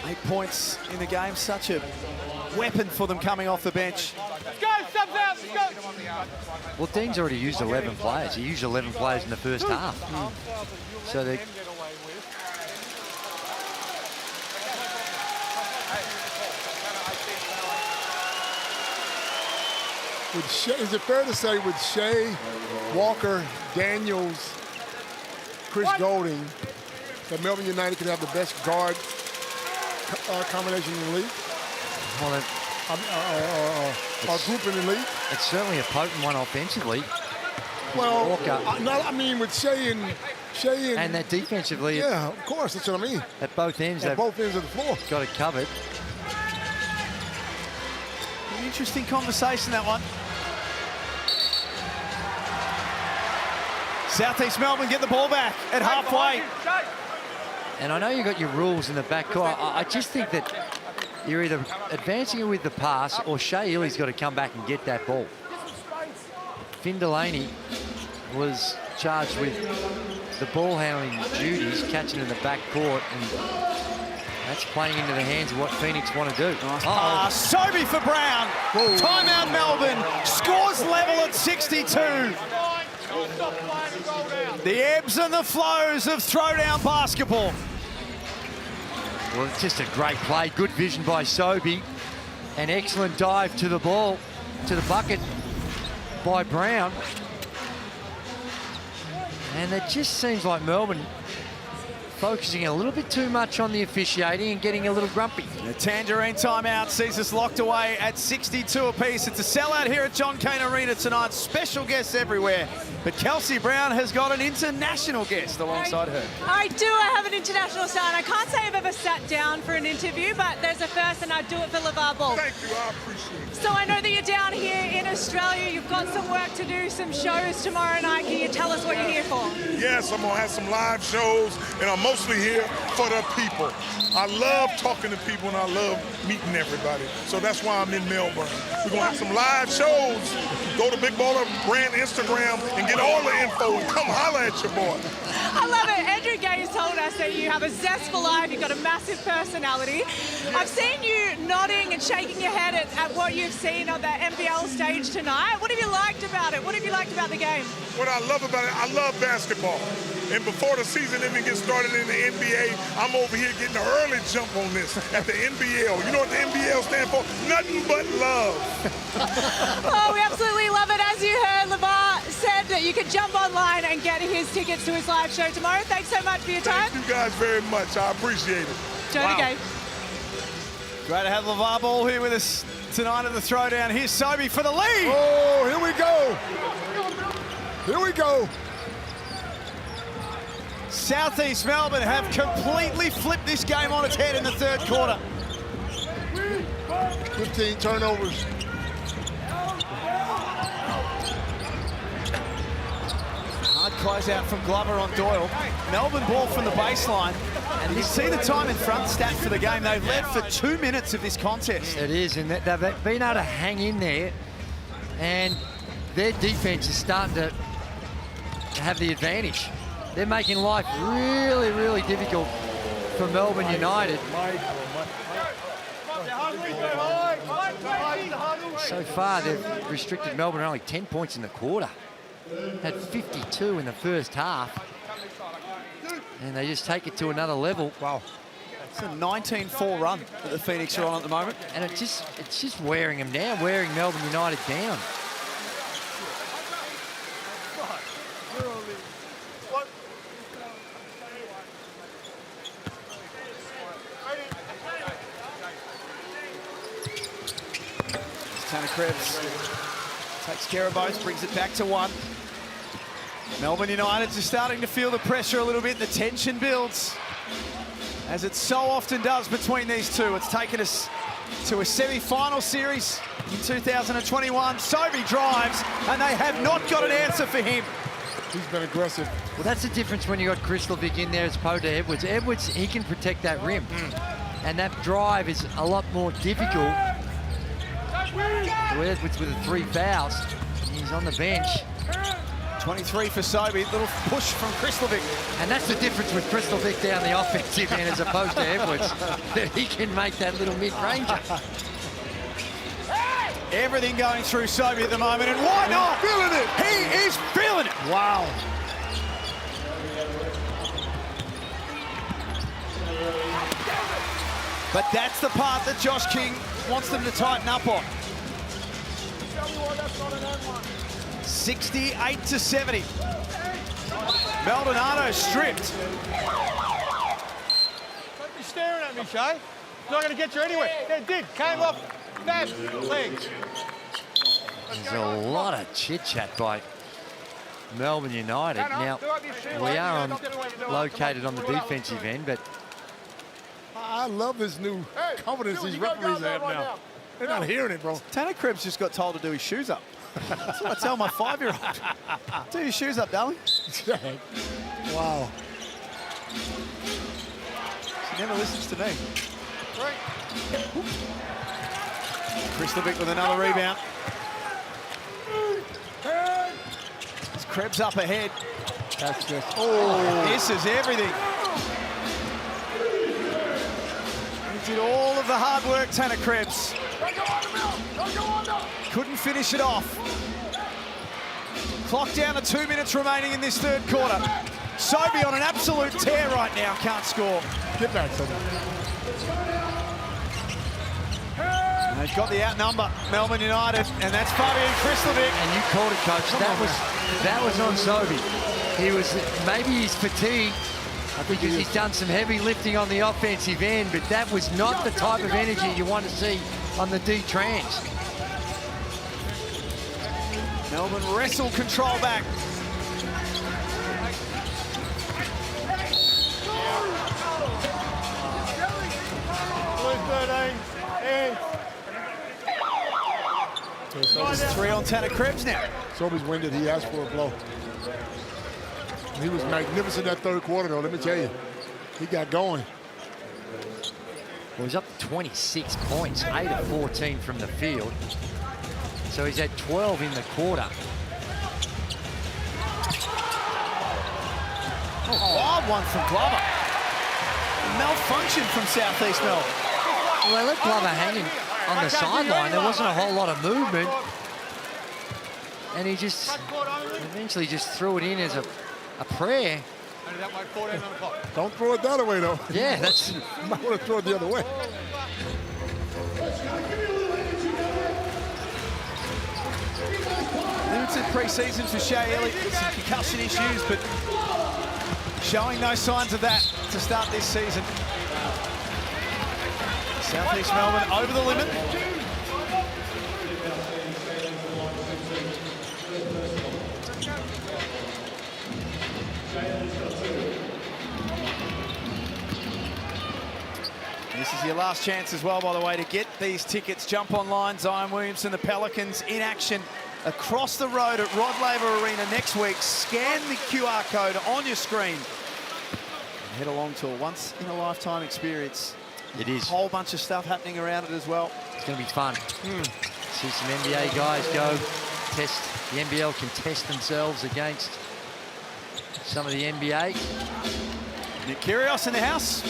8 points in the game. Such a weapon for them coming off the bench. Let's go, subs out, let's go. Well, Dean's already used 11 players. He used 11 players in the first half. So they... Is it fair to say with Shea, Walker, Daniels, Chris Golding, that Melbourne United could have the best guard combination in the league? Well, Our group in the league? it's certainly a potent one offensively. Well, Walker. I mean with Shea and And that defensively, yeah, of course, that's what I mean. at both ends, At they've both ends of the floor. got it covered. An interesting conversation, that one. Southeast Melbourne get the ball back at halfway. And I know you've got your rules in the back court. I just think that you're either advancing it with the pass or Shea Illy's got to come back and get that ball. Finn Delaney was charged with the ball handling duties, catching in the back court, and that's playing into the hands of what Phoenix want to do. Nice pass. Sobey for Brown. Whoa. Timeout Melbourne. Scores level at 62. The ebbs and the flows of throwdown basketball. Well, it's just a great play. Good vision by Sobey. An excellent dive to the ball, to the bucket by Brown. And it just seems like Melbourne focusing a little bit too much on the officiating and getting a little grumpy. The Tangerine timeout sees us locked away at 62 apiece. It's a sellout here at John Cain Arena tonight. Special guests everywhere. But Kelsey Brown has got an international guest alongside her. I do. I have an international star, and I can't say I've ever sat down for an interview, but there's a first, and I do it for LeVar Ball. Thank you, I appreciate it. So I know that you're down here in Australia. You've got some work to do, some shows tomorrow night. Can you tell us what you're here for? Yes, I'm gonna have some live shows, and I'm mostly here for the people. I love talking to people, and I love meeting everybody. So that's why I'm in Melbourne. We're gonna have some live shows. Go to Big Baller Brand Instagram and get all the info, and come holler at your boy. I love it. Andrew Gay's told us that you have a zest for life. You've got a massive personality. I've seen you nodding and shaking your head at what you've seen on the NBL stage tonight. What have you liked about it? What have you liked about the game? What I love about it, I love basketball. And before the season even gets started in the NBA, I'm over here getting an early jump on this at the NBL. You know what the NBL stands for? Nothing but love. Oh, we absolutely love it. As you heard, LeVar said that you can jump online and get his tickets to his live show tomorrow. Thanks so much for your time. Thank you guys very much. I appreciate it. Enjoy the game. Great to have LeVar Ball here with us tonight at the Throwdown. Here's Sobey for the lead. Oh, here we go. Here we go. Southeast Melbourne have completely flipped this game on its head in the third quarter. 15 turnovers. Hard close out from Glover on Doyle. Melbourne ball from the baseline. And you see the time in front stat for the game. They've led for 2 minutes of this contest. It is, and they've been able to hang in there, and their defense is starting to have the advantage. They're making life really, really difficult for Melbourne United. So far, they've restricted Melbourne only 10 points in the quarter. Had 52 in the first half. And they just take it to another level. Wow. It's a 19-4 run that the Phoenix are on at the moment. And it's just wearing them down, wearing Melbourne United down. Tanner Krebs takes care of both, brings it back to one. Melbourne United are starting to feel the pressure a little bit. The tension builds, as it so often does between these two. It's taken us to a semi-final series in 2021. Sobey drives, and they have not got an answer for him. He's been aggressive. Well, that's the difference when you got Kristlovic in there as opposed to Edwards. Edwards, he can protect that rim. And that drive is a lot more difficult. Edwards with 3 fouls. He's on the bench. 23 for Sobey, little push from Kristlovic. And that's the difference with Kristlovic down the offensive end as opposed to Edwards, that he can make that little mid-ranger. Everything going through Sobey at the moment, and why not? Feeling it. He is feeling it. Wow. But that's the part that Josh King wants them to tighten up on. 68-70. Maldonado stripped. Don't be staring at me, Shay. It's not going to get you anywhere. It did. Came off that leg. There's a lot of chit-chat by Melbourne United. Now, we are located on the defensive end, but I love this new confidence these referees have now. They're not hearing it, bro. Tanner Krebs just got told to do his shoes up. That's what I tell my 5-year-old. Do your shoes up, darling. Wow. She never listens to me. Kristlovic with another rebound. It's Krebs up ahead. That's just, This is everything. He did all of the hard work, Tanner Krebs. Couldn't finish it off. Clock down to 2 minutes remaining in this third quarter. Sobey on an absolute tear right now, can't score. Get back, Sobey. They've got the outnumber, Melbourne United, and that's Fabian Kristlovic. and you called it, coach. That was on Sobey. He was maybe his fatigue because he's done some heavy lifting on the offensive end, but that was not the type of energy you want to see on the D-Trans. Melbourne wrestle control back. So it's 3 on Tanner Krebs now. Sobe's winded. He asked for a blow. He was magnificent that third quarter, though, let me tell you. He got going. Well, he's up to 26 points, 8 of 14 from the field. So he's at 12 in the quarter. Oh, wild one from Glover. Malfunction from Southeast Melbourne. Well, they let Glover hanging on the sideline. There wasn't a whole lot of movement. And he just eventually just threw it in as a prayer. Don't throw it the other way, though. Yeah, that's... You might want to throw it the other way. Limited pre-season for Shea Elliott, some concussion issues, but showing no signs of that to start this season. Southeast Melbourne over the limit. This is your last chance as well, by the way, to get these tickets. Jump online, Zion Williamson, the Pelicans in action across the road at Rod Laver Arena next week. Scan the QR code on your screen and head along to a once-in-a-lifetime experience. It is. A whole bunch of stuff happening around it as well. It's going to be fun. See some NBA guys go test. The NBL can test themselves against some of the NBA. Nick Kyrgios in the house.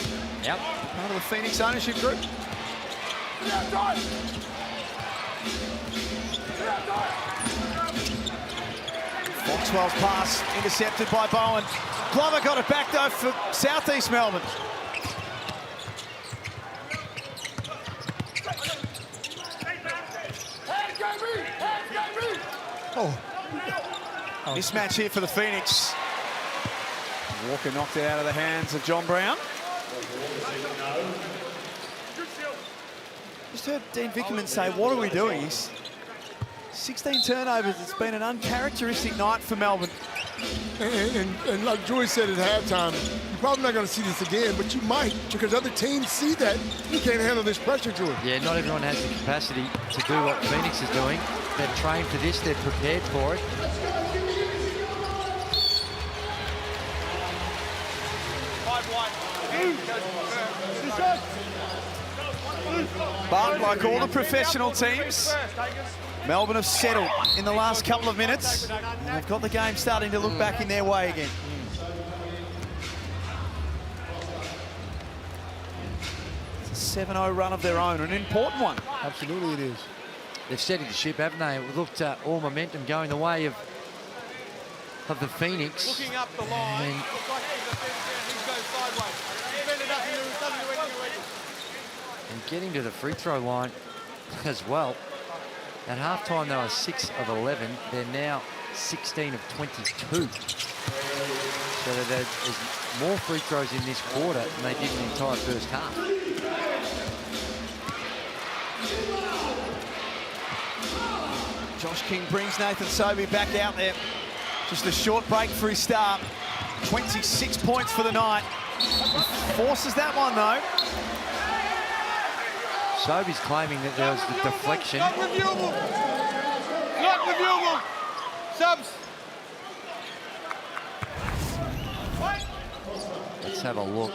Yep. Part of the Phoenix ownership group. Foxwell's pass intercepted by Bowen. Glover got it back though for Southeast Melbourne. Mismatch here for the Phoenix. Walker knocked it out of the hands of John Brown. Just heard Dean Vickerman say, what are we doing? 16 turnovers. It's been an uncharacteristic night for Melbourne. And like Joy said at halftime, you're probably not going to see this again, but you might, because other teams see that. You can't handle this pressure, Joy. Yeah, not everyone has the capacity to do what Phoenix is doing. They've trained for this, they're prepared for it. But like all the professional teams, Melbourne have settled in the last couple of minutes. And they've got the game starting to look back in their way again. It's a 7-0 run of their own, an important one. Absolutely it is. They've steadied the ship, haven't they? It looked all momentum going the way of the Phoenix. Looking up the line. And Looks like he's going sideways. and getting to the free throw line as well. At halftime, they were 6 of 11. They're now 16 of 22. So there's more free throws in this quarter than they did in the entire first half. Josh King brings Nathan Sobey back out there. Just a short break for his start. 26 points for the night. Forces that one, though. Sobey's claiming that there was the deflection. Not reviewable. Not reviewable. Subs. Let's have a look.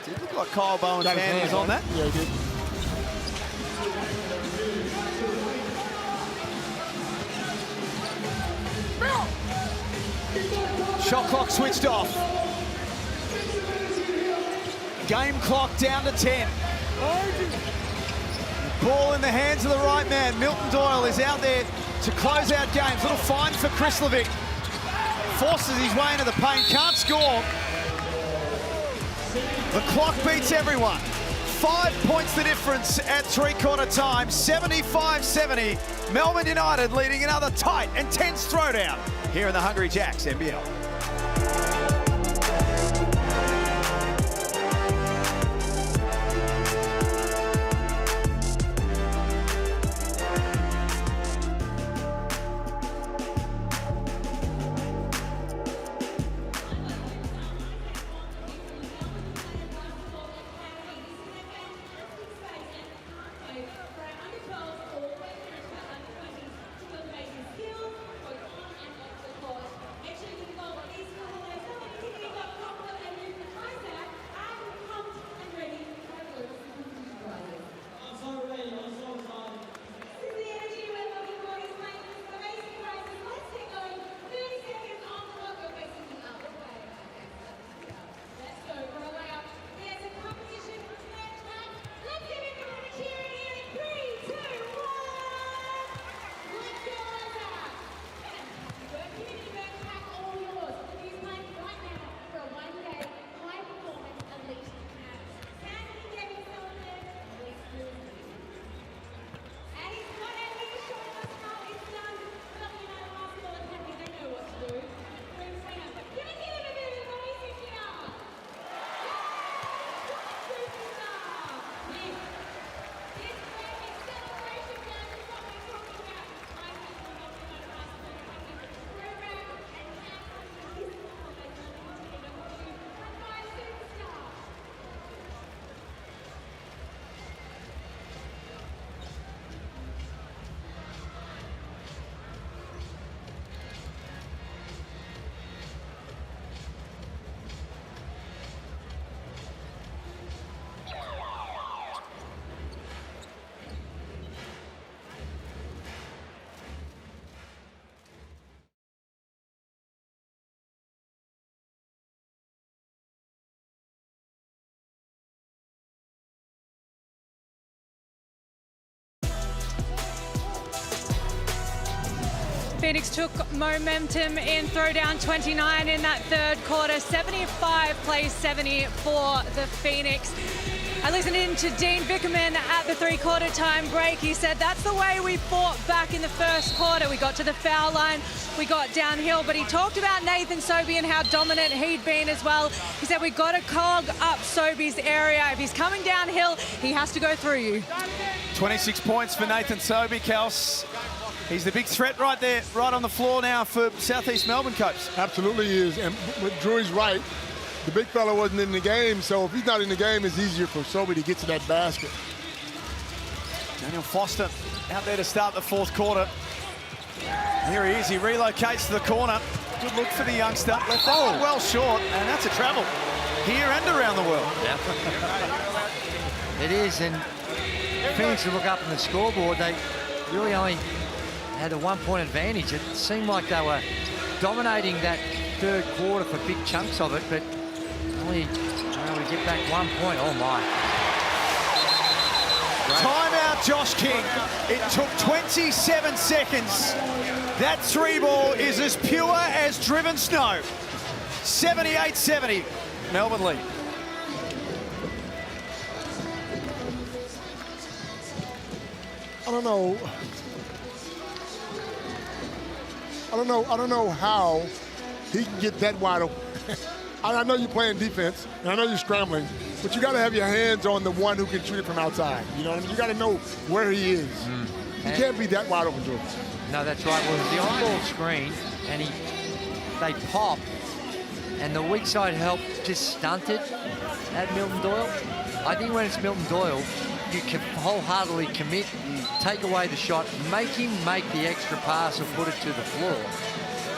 Did it look like Kyle Bowen's hand was on that? Yeah, he did. Shot clock switched off. Game clock down to 10. Ball in the hands of the right man. Milton Doyle is out there to close out games. Little fine for Krislovic. Forces his way into the paint. Can't score. The clock beats everyone. 5 points the difference at three-quarter time. 75-70. Melbourne United leading another tight and tense throwdown here in the Hungry Jacks NBL. Phoenix took momentum in throwdown 29 in that third quarter. 75 plays 70 for the Phoenix. I listened in to Dean Vickerman at the three-quarter time break. He said that's the way we fought back in the first quarter. We got to the foul line, we got downhill, but he talked about Nathan Sobey and how dominant he'd been as well. He said we got to clog up Sobey's area. If he's coming downhill, he has to go through you. 26 points for Nathan Sobey, Kels. He's the big threat right there, right on the floor now for Southeast Melbourne, Coach. Absolutely is, and Drew's right. The big fella wasn't in the game, so if he's not in the game, it's easier for Sobey to get to that basket. Daniel Foster out there to start the fourth quarter. Here he is, he relocates to the corner. Good look for the youngster. Left that one well short, and that's a travel here and around the world. Yeah. It is, and Phoenix, to look up on the scoreboard, they really only had a 1 point advantage. It seemed like they were dominating that third quarter for big chunks of it, but only able to get back 1 point. Oh my. Great. Timeout, Josh King. It took 27 seconds. That three ball is as pure as driven snow. 78-70, Melbourne lead. I don't know how he can get that wide open. I know you're playing defense, and I know you're scrambling, but you got to have your hands on the one who can shoot it from outside. You know what I mean? You got to know where he is. He can't be that wide open, Drew. No, that's right. Well, the on-ball screen, and they pop, and the weak side help just stunted at Milton Doyle. I think when it's Milton Doyle, you can wholeheartedly commit, take away the shot, make him make the extra pass or put it to the floor.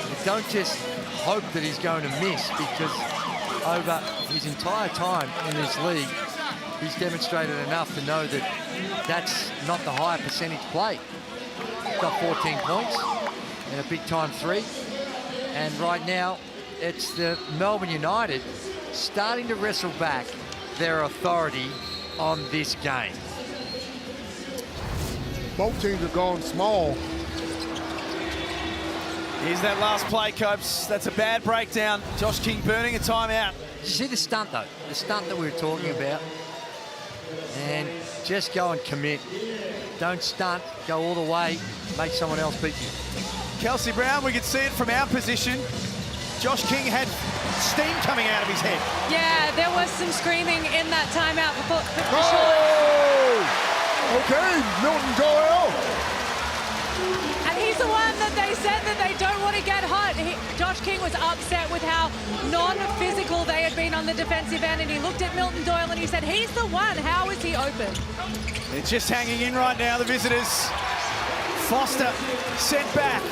But don't just hope that he's going to miss, because over his entire time in this league, he's demonstrated enough to know that that's not the higher percentage play. He's got 14 points and a big-time three. And right now, it's the Melbourne United starting to wrestle back their authority on this game. Both teams have gone small. Here's that last play, Copes. That's a bad breakdown. Josh King burning a timeout. Did you see the stunt, though? The stunt that we were talking about? and just go and commit. Don't stunt, go all the way, make someone else beat you. Kelsey Brown, we could see it from our position. Josh King had steam coming out of his head. Yeah, there was some screaming in that timeout for Oh! Okay, Milton Doyle. And he's the one that they said that they don't want to get hot. Josh King was upset with how non-physical they had been on the defensive end, and he looked at Milton Doyle and he said, he's the one, how is he open? They're just hanging in right now, the visitors. Foster sent back.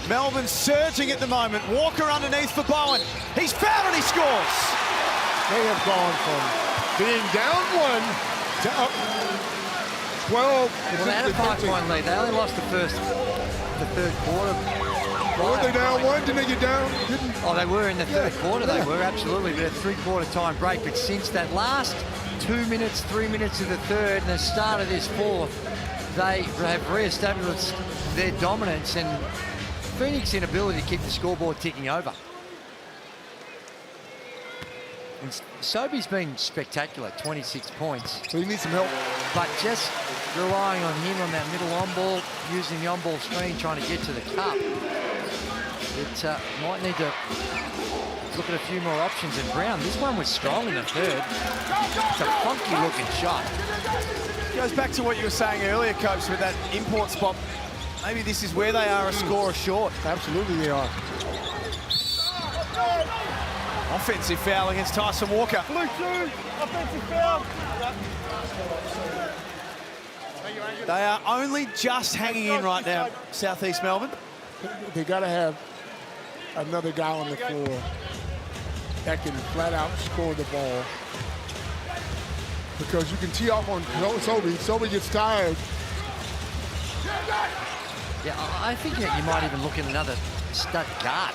Melbourne surging at the moment. Walker underneath for Bowen. He's fouled and he scores. They have gone from being down 1 to up 12. Well, they had a 5-point lead. They only lost the third quarter. Were they down 1? Didn't they get down? Oh, they were in the third quarter. They were, absolutely. But a 3-quarter time break. But since that last 2 minutes, 3 minutes of the third, and the start of this fourth, they have re-established their dominance and Phoenix's inability to keep the scoreboard ticking over. And Sobey's been spectacular, 26 points. So you need some help. But just relying on him on that middle on-ball, using the on-ball screen, trying to get to the cup. It might need to look at a few more options. And Brown, this one was strong in the third. It's a funky-looking shot. Goes back to what you were saying earlier, Coach, with that import spot. Maybe this is where they are a score short. Absolutely they are. Offensive foul against Tyson Walker. Blue 2, offensive foul. They are only just hanging in right now, Southeast Melbourne. They got to have another guy on the floor that can flat out score the ball. Because you can tee off on Sobey. Sobey gets tired. Yeah, I think that you might even look at another stud guard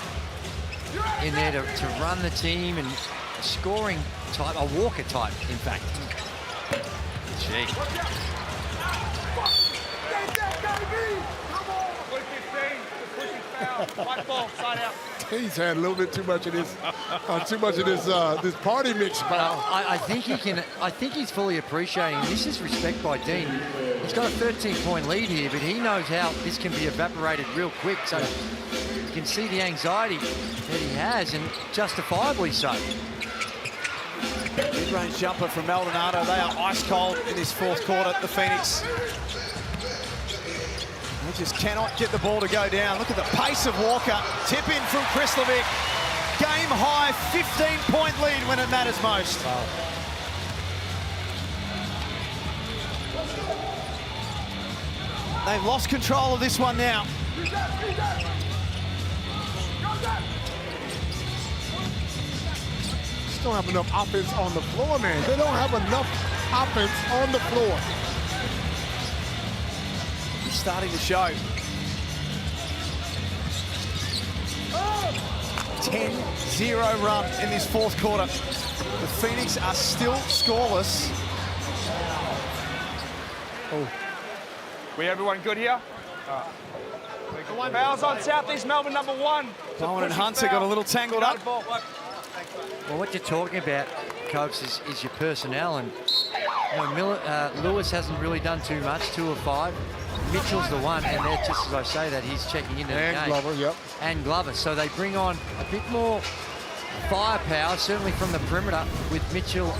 in there to run the team and scoring type, a Walker type, in fact. Gee. He's had a little bit too much of this, this party mix, pal. I think he can. I think he's fully appreciating. This is respect by Dean. He's got a 13-point lead here, but he knows how this can be evaporated real quick. So you can see the anxiety that he has, and justifiably so. Mid-range jumper from Maldonado. They are ice cold in this fourth quarter. The Phoenix. They just cannot get the ball to go down. Look at the pace of Walker. Tip in from Krislovic. Game high 15-point lead when it matters most. Wow. They've lost control of this one now. Just don't have enough offense on the floor, man. They don't have enough offense on the floor. It's starting to show. 10-0 run in this fourth quarter. The Phoenix are still scoreless. Oh. We everyone good here? Fouls on Southeast Melbourne, number 1. Bowen and Hunter got a little tangled up. Well, what you're talking about, Coach, is your personnel. And you know, Lewis hasn't really done too much, 2 of 5. Mitchell's the one, and they're just as I say that, he's checking into the game. And Glover, yep. And Glover. So they bring on a bit more firepower, certainly from the perimeter, with Mitchell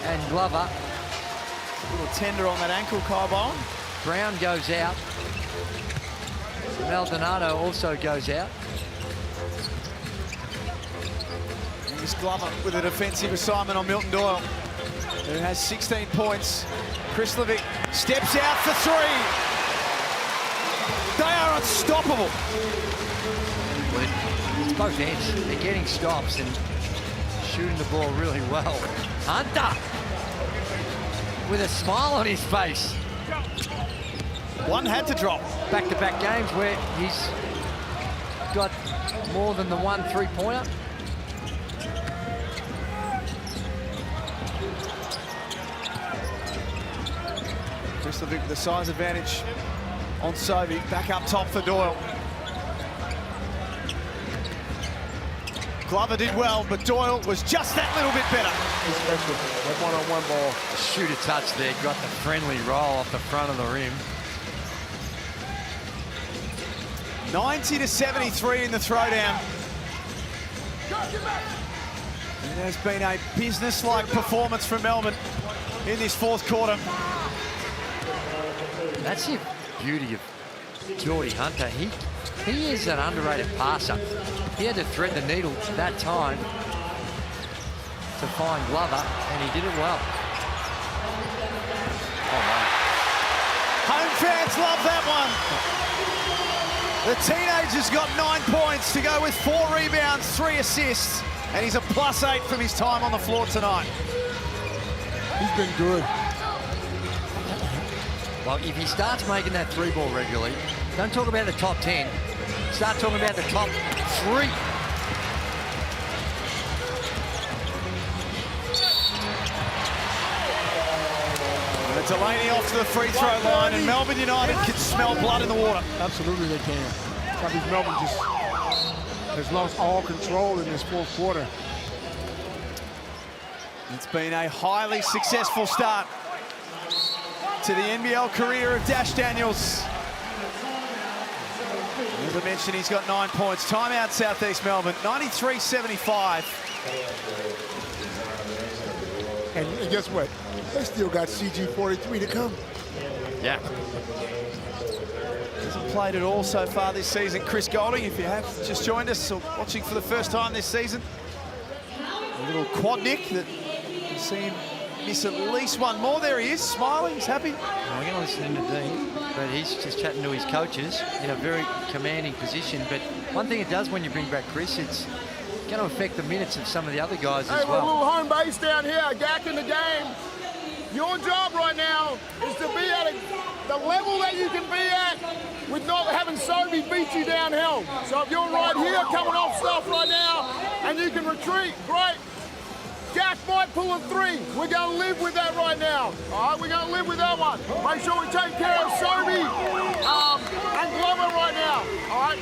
and Glover. A little tender on that ankle, Kyle Bowen. Brown goes out. Maldonado also goes out. Here's Glover with a defensive assignment on Milton Doyle, who has 16 points. Krislovic steps out for 3. They are unstoppable. It's both ends. They're getting stops and shooting the ball really well. Hunter with a smile on his face. One had to drop. Back-to-back games where he's got more than the 1 3-pointer. Krislovic, the size advantage on Sobey. Back up top for Doyle. Glover did well, but Doyle was just that little bit better. Especially that one-on-one ball. Shooter touch there, got the friendly roll off the front of the rim. 90-73 in the throwdown. It has been a business-like performance from Melbourne in this fourth quarter. That's the beauty of Geordie Hunter. He is an underrated passer. He had to thread the needle that time to find Glover, and he did it well. Oh, wow. Home fans love that one. The teenager's got 9 points to go with 4 rebounds, 3 assists, and he's a +8 from his time on the floor tonight. He's been good. Well, if he starts making that 3-ball regularly, don't talk about the top 10. Start talking about the top 3. And Delaney off to the free throw line, and Melbourne United can smell blood in the water. Absolutely they can. Southeast Melbourne just has lost all control in this fourth quarter. It's been a highly successful start to the NBL career of Dash Daniels. As I mentioned, he's got 9 points. Timeout, Southeast Melbourne, 93-75. And guess what? They still got CG43 to come. Yeah. Hasn't played at all so far this season. Chris Golding, if you have just joined us or watching for the first time this season. A little quad nick that you see him miss at least one more. There he is, smiling, he's happy. Well, we're going to listen to Dean, but he's just chatting to his coaches in a very commanding position. But one thing it does when you bring back Chris, it's going to affect the minutes of some of the other guys as We're a well. little home base down here, Gak in the game. Your job right now is to be at the level that you can be at with not having Sobey beat you downhill. So if you're right here coming off stuff right now and you can retreat, great. Gak might pull a 3. We're going to live with that right now. All right, we're going to live with that one. Make sure we take care of Sobey and Glover right now. All right.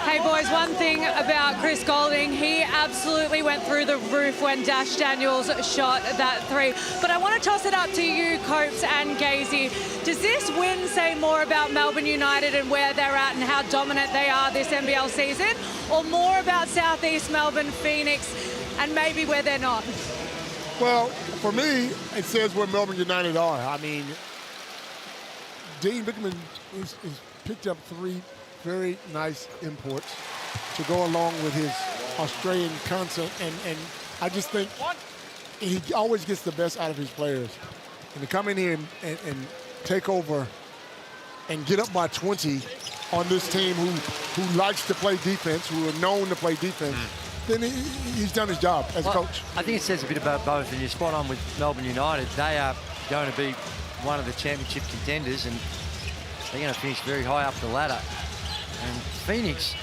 Hey boys, one thing about Chris Golding, he absolutely went through the roof when Dash Daniels shot that 3. But I want to toss it up to you, Copes and Gazy. Does this win say more about Melbourne United and where they're at and how dominant they are this NBL season, or more about Southeast Melbourne, Phoenix, and maybe where they're not? Well, for me, it says where Melbourne United are. I mean, Dean Bickman is picked up 3 very nice imports to go along with his Australian content, and I just think he always gets the best out of his players. And to come in here and take over and get up by 20 on this team who likes to play defense, who are known to play defense, then he's done his job as a coach. I think it says a bit about both, and you're spot on with Melbourne United. They are going to be one of the championship contenders, and they're going to finish very high up the ladder. And Phoenix,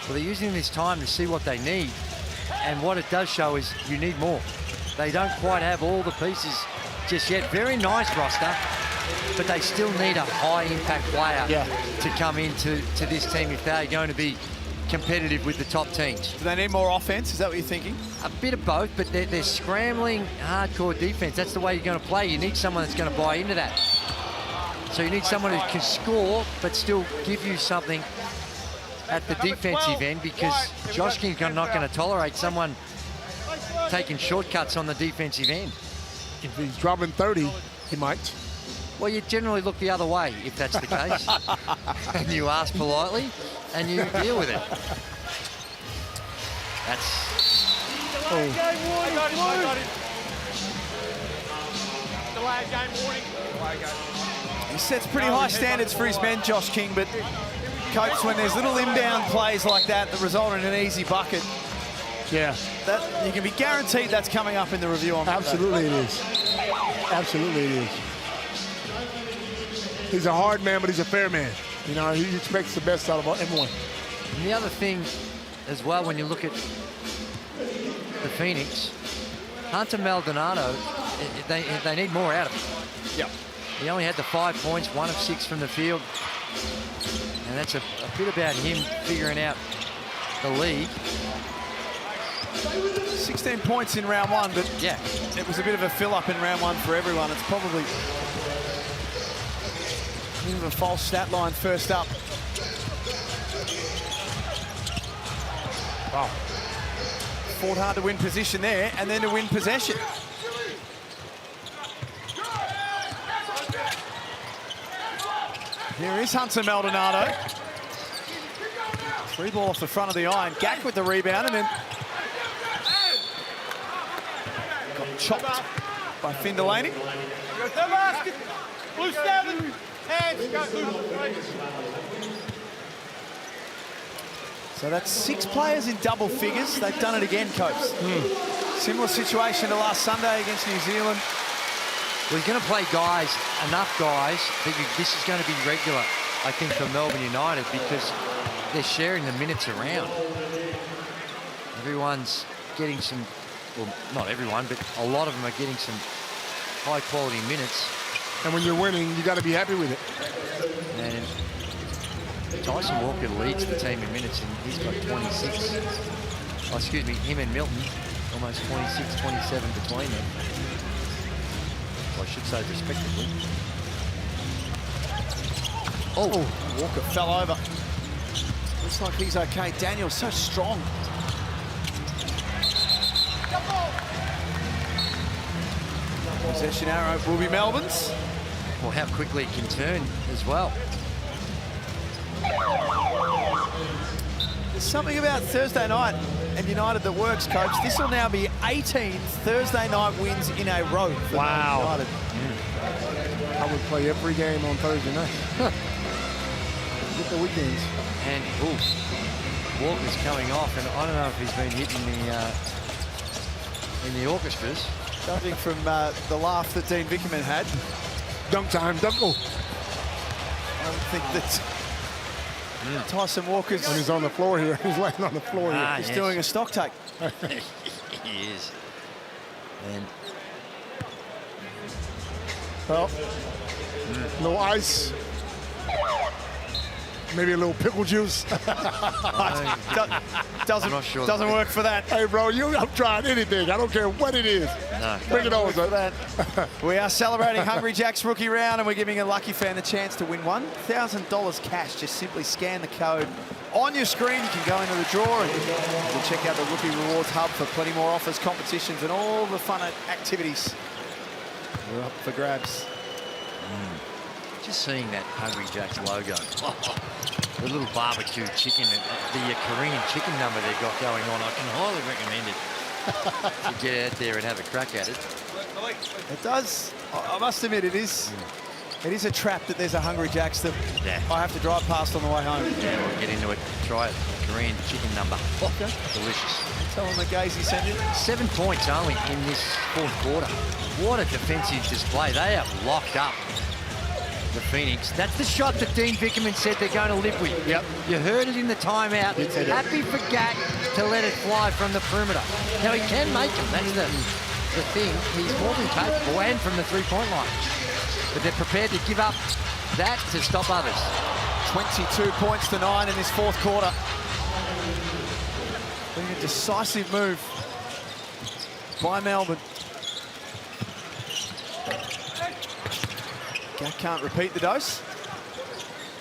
well, they're using this time to see what they need. And what it does show is you need more. They don't quite have all the pieces just yet. Very nice roster, but they still need a high-impact player to come into this team if they're going to be competitive with the top teams. Do they need more offense? Is that what you're thinking? A bit of both, but they're scrambling hardcore defense. That's the way you're going to play. You need someone that's going to buy into that. So you need someone who can score, but still give you something at the defensive end, because Josh King's not going to tolerate someone taking shortcuts on the defensive end. If he's dropping 30, he might. Well, you generally look the other way if that's the case. And you ask politely, and you deal with it. That's... I got it. Delay game warning. He sets pretty high standards for his men, Josh King, but Coach, when there's little inbound plays like that result in an easy bucket, that you can be guaranteed that's coming up in the review on Monday. Absolutely it is. Absolutely it is. He's a hard man, but he's a fair man. You know, he expects the best out of everyone. And the other thing as well, when you look at the Phoenix, Hunter Maldonado, they need more out of him. Yeah. He only had the 5 points, 1 of 6 from the field. And that's a bit about him figuring out the lead. 16 points in round one, but yeah, it was a bit of a fill-up in round one for everyone. It's probably a bit of a false stat line first up. Wow. Fought hard to win position there, and then to win possession. Here is Hunter Maldonado. Free ball off the front of the iron. Gack with the rebound, and then got chopped by Finn Delaney. Blue 7, hands, go, blue. So that's 6 players in double figures. They've done it again, Coach. Similar situation to last Sunday against New Zealand. We're going to play guys, enough guys, that this is going to be regular, I think, for Melbourne United, because they're sharing the minutes around. Everyone's getting some, well, not everyone, but a lot of them are getting some high-quality minutes. And when you're winning, you got to be happy with it. And Tyson Walker leads the team in minutes, and he's got 26. Oh, excuse me, him and Milton, almost 26, 27 between them. I should say respectively. Oh, Walker fell over. Looks like he's okay. Daniel's so strong. Possession arrow will be Melbourne's. Well, how quickly it can turn as well. There's something about Thursday night and United that works, Coach. This will now be 18 Thursday night wins in a row for United. I would play every game on Thursday night. Get the weekends. And Walker's coming off, and I don't know if he's been hitting in the orchestras. Judging from the laugh that Dean Vickerman had. Dunk time, dunk. I don't think that Tyson Walker's... When he's on the floor here, he's laying on the floor here. He's doing a stock take. He is. And well, no ice. Maybe a little pickle juice. Doesn't work for that. Hey, bro, I'm trying anything. I don't care what it is. No. Bring it on, son. We are celebrating Hungry Jack's rookie round, and we're giving a lucky fan the chance to win $1,000 cash. Just simply scan the code on your screen. You can go into the draw, and we'll check out the Rookie Rewards Hub for plenty more offers, competitions, and all the fun activities. We're up for grabs. just seeing that Hungry Jack's logo. The little barbecue chicken, the Korean chicken number they've got going on, I can highly recommend it to get out there and have a crack at it. It does. I must admit, it is a trap that there's a Hungry Jack's that I have to drive past on the way home. Yeah, we'll get into it. Try it. Korean chicken number. Okay. Delicious. Tell them the Gazy sent you. 7 points only in this fourth quarter. What a defensive display. They have locked up the Phoenix. That's the shot that Dean Vickerman said they're going to live with. Yep. You heard it in the timeout. Happy for Gack to let it fly from the perimeter. Now, he can make them. That's the thing. He's more than capable, and from the three-point line. But they're prepared to give up that to stop others. 22 points to 9 in this fourth quarter. Being a decisive move by Melbourne. Gack can't repeat the dose.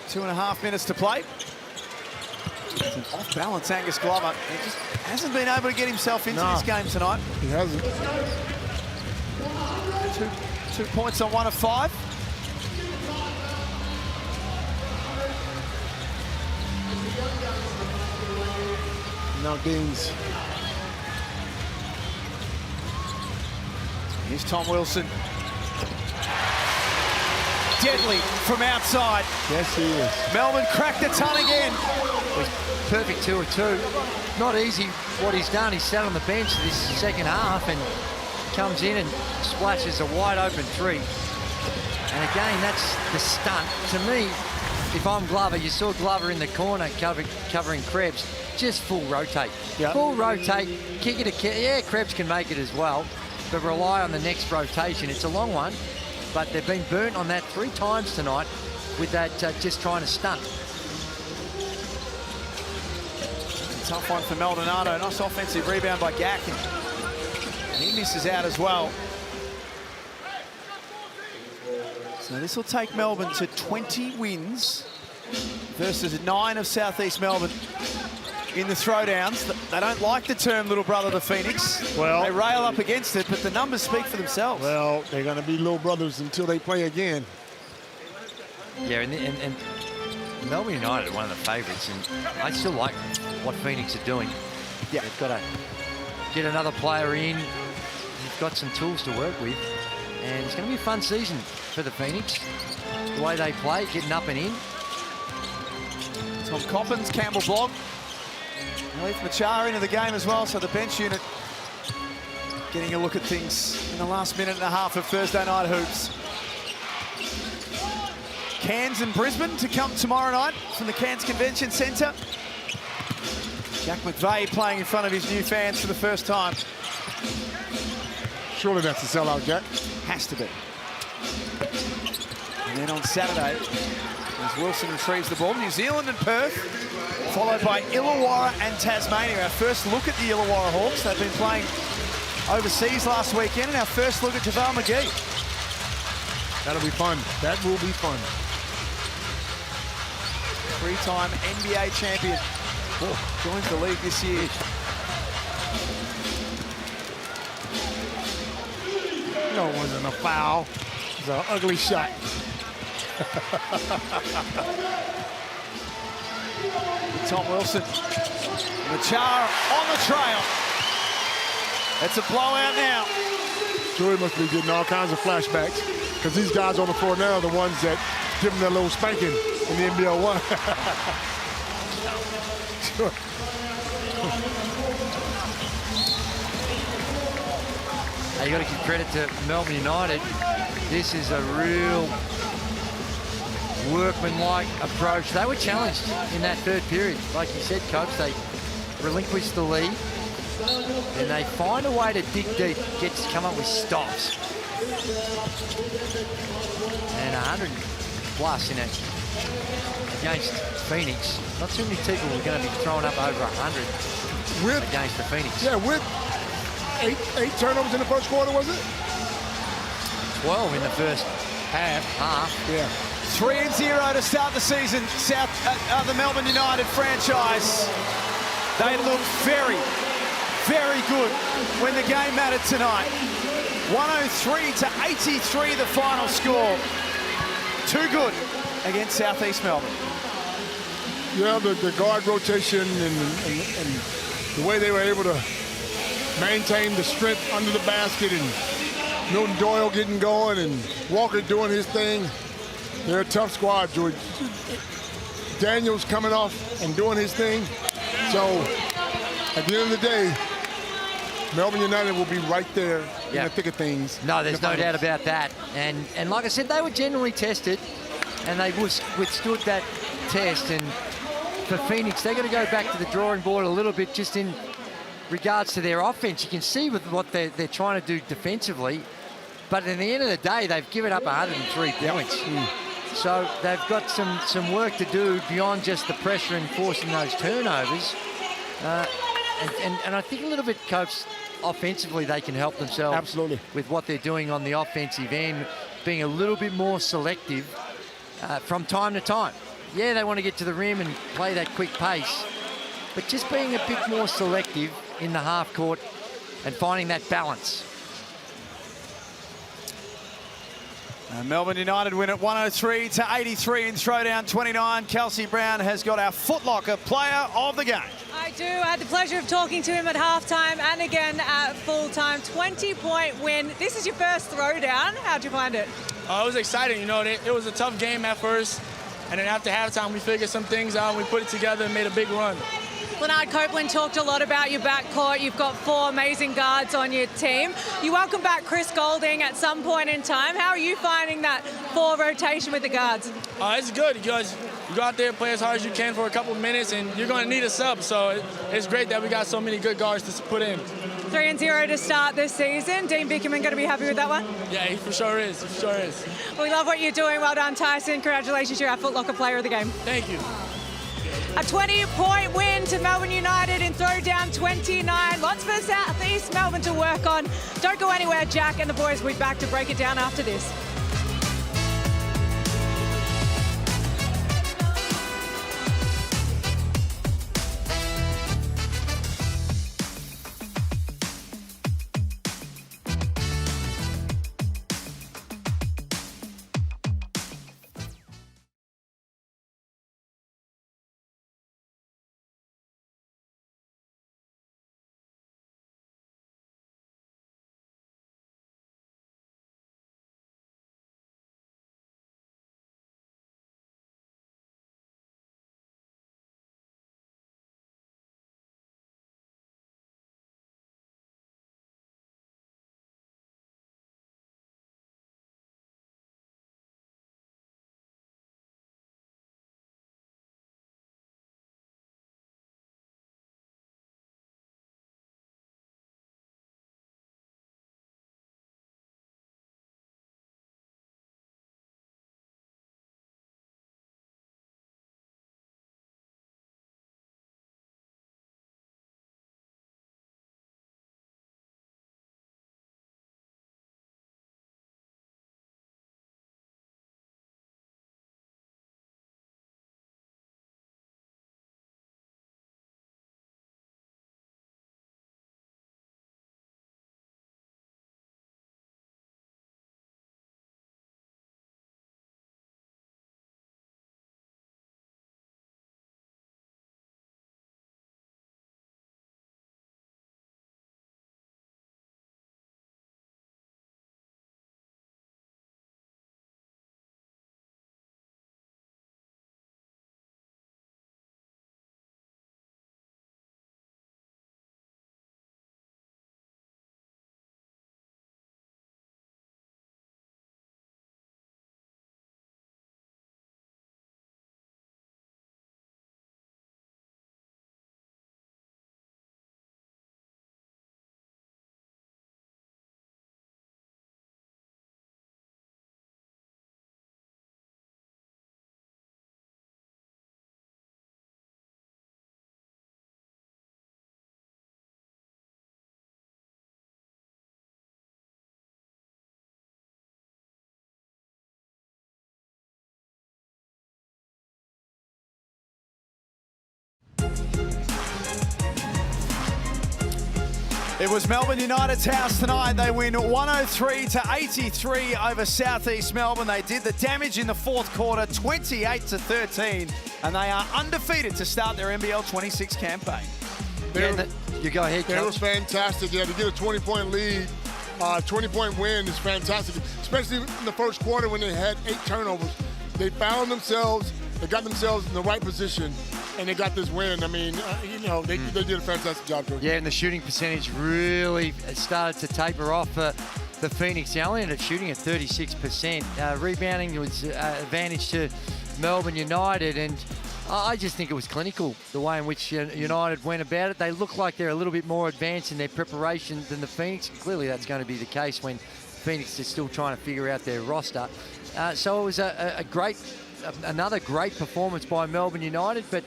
2.5 minutes to play. It's an off-balance Angus Glover. He just hasn't been able to get himself into this game tonight. He hasn't. 2 points on 1 of 5. Now Dean's. Here's Tom Wilson. Deadly from outside. Yes, he is. Melbourne cracked the ton again. Perfect 2 of 2. Not easy what he's done. He's sat on the bench this second half and comes in and splashes a wide open 3. And again, that's the stunt. To me, if I'm Glover, you saw Glover in the corner covering Krebs. Just full rotate. Yep. Full rotate, kick it to yeah, Krebs can make it as well, but rely on the next rotation. It's a long one, but they've been burnt on that 3 times tonight with that just trying to stunt. Tough one for Maldonado. Nice offensive rebound by Gack. And he misses out as well. So this will take Melbourne to 20 wins versus 9 of Southeast Melbourne in the throwdowns. They don't like the term little brother to Phoenix. Well, they rail up against it, but the numbers speak for themselves. Well, they're going to be little brothers until they play again. Yeah, and Melbourne United are one of the favourites, and I still like what Phoenix are doing. Yeah. They've got to get another player in. They've got some tools to work with, and it's going to be a fun season for the Phoenix. The way they play, getting up and in. Tom Coppins, Campbell Blogg. Leif Machar into the game as well, so the bench unit getting a look at things in the last minute and a half of Thursday night hoops. Cairns and Brisbane to come tomorrow night from the Cairns Convention Centre. Jack McVeigh playing in front of his new fans for the first time. Surely that's a sellout, Jack. Has to be. And then on Saturday, as Wilson retrieves the ball, New Zealand and Perth, followed by Illawarra and Tasmania. Our first look at the Illawarra Hawks. They've been playing overseas last weekend, and our first look at JaVale McGee. That'll be fun. That will be fun. Three-time NBA champion. Joins the league this year. No, it wasn't a foul. It was an ugly shot. Tom Wilson. Machar on the trail. It's a blowout now. Joey must be getting all kinds of flashbacks because these guys on the floor now are the ones that give them their little spanking in the NBL 1. Hey, you got to give credit to Melbourne United. This is a real workmanlike approach. They were challenged in that third period. Like you said, Coach, they relinquished the lead and they find a way to dig deep, come up with stops. And 100 plus in it against Phoenix. Not too many people are going to be throwing up over 100 against the Phoenix. Yeah, with eight turnovers in the first quarter, was it? 12 in the first half. Yeah. 3-0 to start the season. The Melbourne United franchise. They look very, very good when the game mattered tonight. 103-83 the final score. Too good against Southeast Melbourne. Yeah, the guard rotation and the way they were able to maintain the strength under the basket, and Milton Doyle getting going and Walker doing his thing. They're a tough squad, George. Daniels coming off and doing his thing. So at the end of the day, Melbourne United will be right there in the thick of things. No, there's no doubt about that. And like I said, they were generally tested and they withstood that test. And for Phoenix, they're going to go back to the drawing board a little bit just in regards to their offense. You can see with what they're trying to do defensively. But at the end of the day, they've given up 103 points. So they've got some work to do beyond just the pressure and forcing those turnovers. And I think a little bit, Coach, offensively, they can help themselves. Absolutely. With what they're doing on the offensive end, being a little bit more selective from time to time. Yeah, they want to get to the rim and play that quick pace, but just being a bit more selective in the half court and finding that balance. Melbourne United win at 103-83 in throwdown 29. Kelsey Brown has got our Foot Locker player of the game. I do. I had the pleasure of talking to him at halftime and again at full-time. 20-point win. This is your first throwdown. How'd you find it? It was exciting. You know, it was a tough game at first. And then after halftime, we figured some things out. We put it together and made a big run. Leonard Copeland talked a lot about your backcourt. You've got 4 amazing guards on your team. You welcome back Chris Golding at some point in time. How are you finding that 4 rotation with the guards? It's good because you go out there, play as hard as you can for a couple of minutes, and you're going to need a sub. So it's great that we got so many good guards to put in. 3-0 to start this season. Dean Bickerman going to be happy with that one? Yeah, he for sure is. He for sure is. We love what you're doing. Well done, Tyson. Congratulations. You're our Foot Locker player of the game. Thank you. A 20-point win to Melbourne United in Throwdown 29. Lots for South East Melbourne to work on. Don't go anywhere, Jack and the boys will be back to break it down after this. It was Melbourne United's house tonight. They win 103-83 over South East Melbourne. They did the damage in the fourth quarter, 28-13, and they are undefeated to start their NBL 26 campaign. You go ahead, They Coach. were fantastic. Yeah, to get a 20-point lead, 20-point win is fantastic, especially in the first quarter when they had 8 turnovers. They found themselves, they got themselves in the right position, and they got this win. I mean, they did a fantastic job, George. Yeah, and the shooting percentage really started to taper off for the Phoenix. They only ended up shooting at 36%. Rebounding was advantage to Melbourne United, and I just think it was clinical, the way in which United went about it. They look like they're a little bit more advanced in their preparation than the Phoenix. Clearly, that's going to be the case when Phoenix is still trying to figure out their roster. So it was another great performance by Melbourne United, but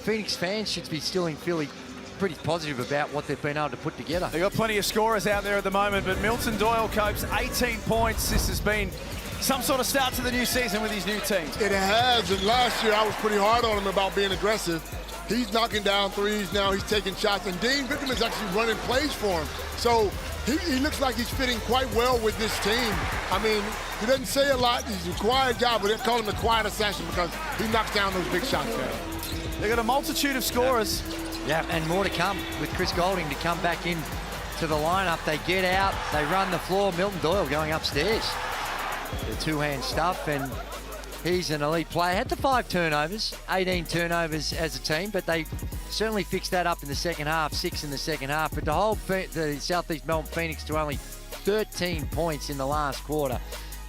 Phoenix fans should be still feeling pretty positive about what they've been able to put together. They've got plenty of scorers out there at the moment, but Milton Doyle copes 18 points. This has been some sort of start to the new season with his new team. It has, and last year I was pretty hard on him about being aggressive. He's knocking down threes now, he's taking shots, and Dean Bickham is actually running plays for him. So he looks like he's fitting quite well with this team. I mean, he doesn't say a lot, he's a quiet guy, but they call him the quiet assassin because he knocks down those big shots there. They've got a multitude of scorers. Yeah, and more to come with Chris Golding to come back in to the lineup. They get out, they run the floor. Milton Doyle going upstairs. The two-hand stuff, and he's an elite player. Had the 5 turnovers, 18 turnovers as a team, but they certainly fixed that up in the second half, 6 in the second half. But the South East Melbourne Phoenix to only 13 points in the last quarter.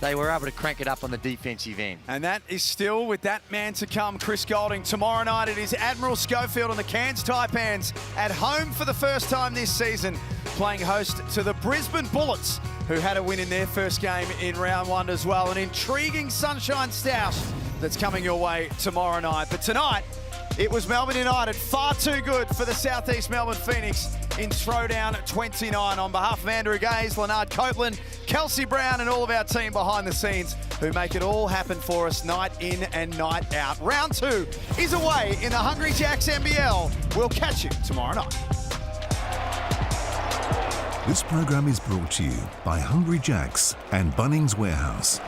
They were able to crank it up on the defensive end. And that is still with that man to come, Chris Golding. Tomorrow night it is Admiral Schofield and the Cairns Taipans at home for the first time this season, playing host to the Brisbane Bullets, who had a win in their first game in round 1 as well. An intriguing Sunshine Stoush that's coming your way tomorrow night. But tonight, It was Melbourne United, far too good for the Southeast Melbourne Phoenix in Throwdown 29. On behalf of Andrew Gaze, Leonard Copeland, Kelsey Brown, and all of our team behind the scenes who make it all happen for us night in and night out. Round 2 is away in the Hungry Jacks NBL. We'll catch you tomorrow night. This program is brought to you by Hungry Jacks and Bunnings Warehouse.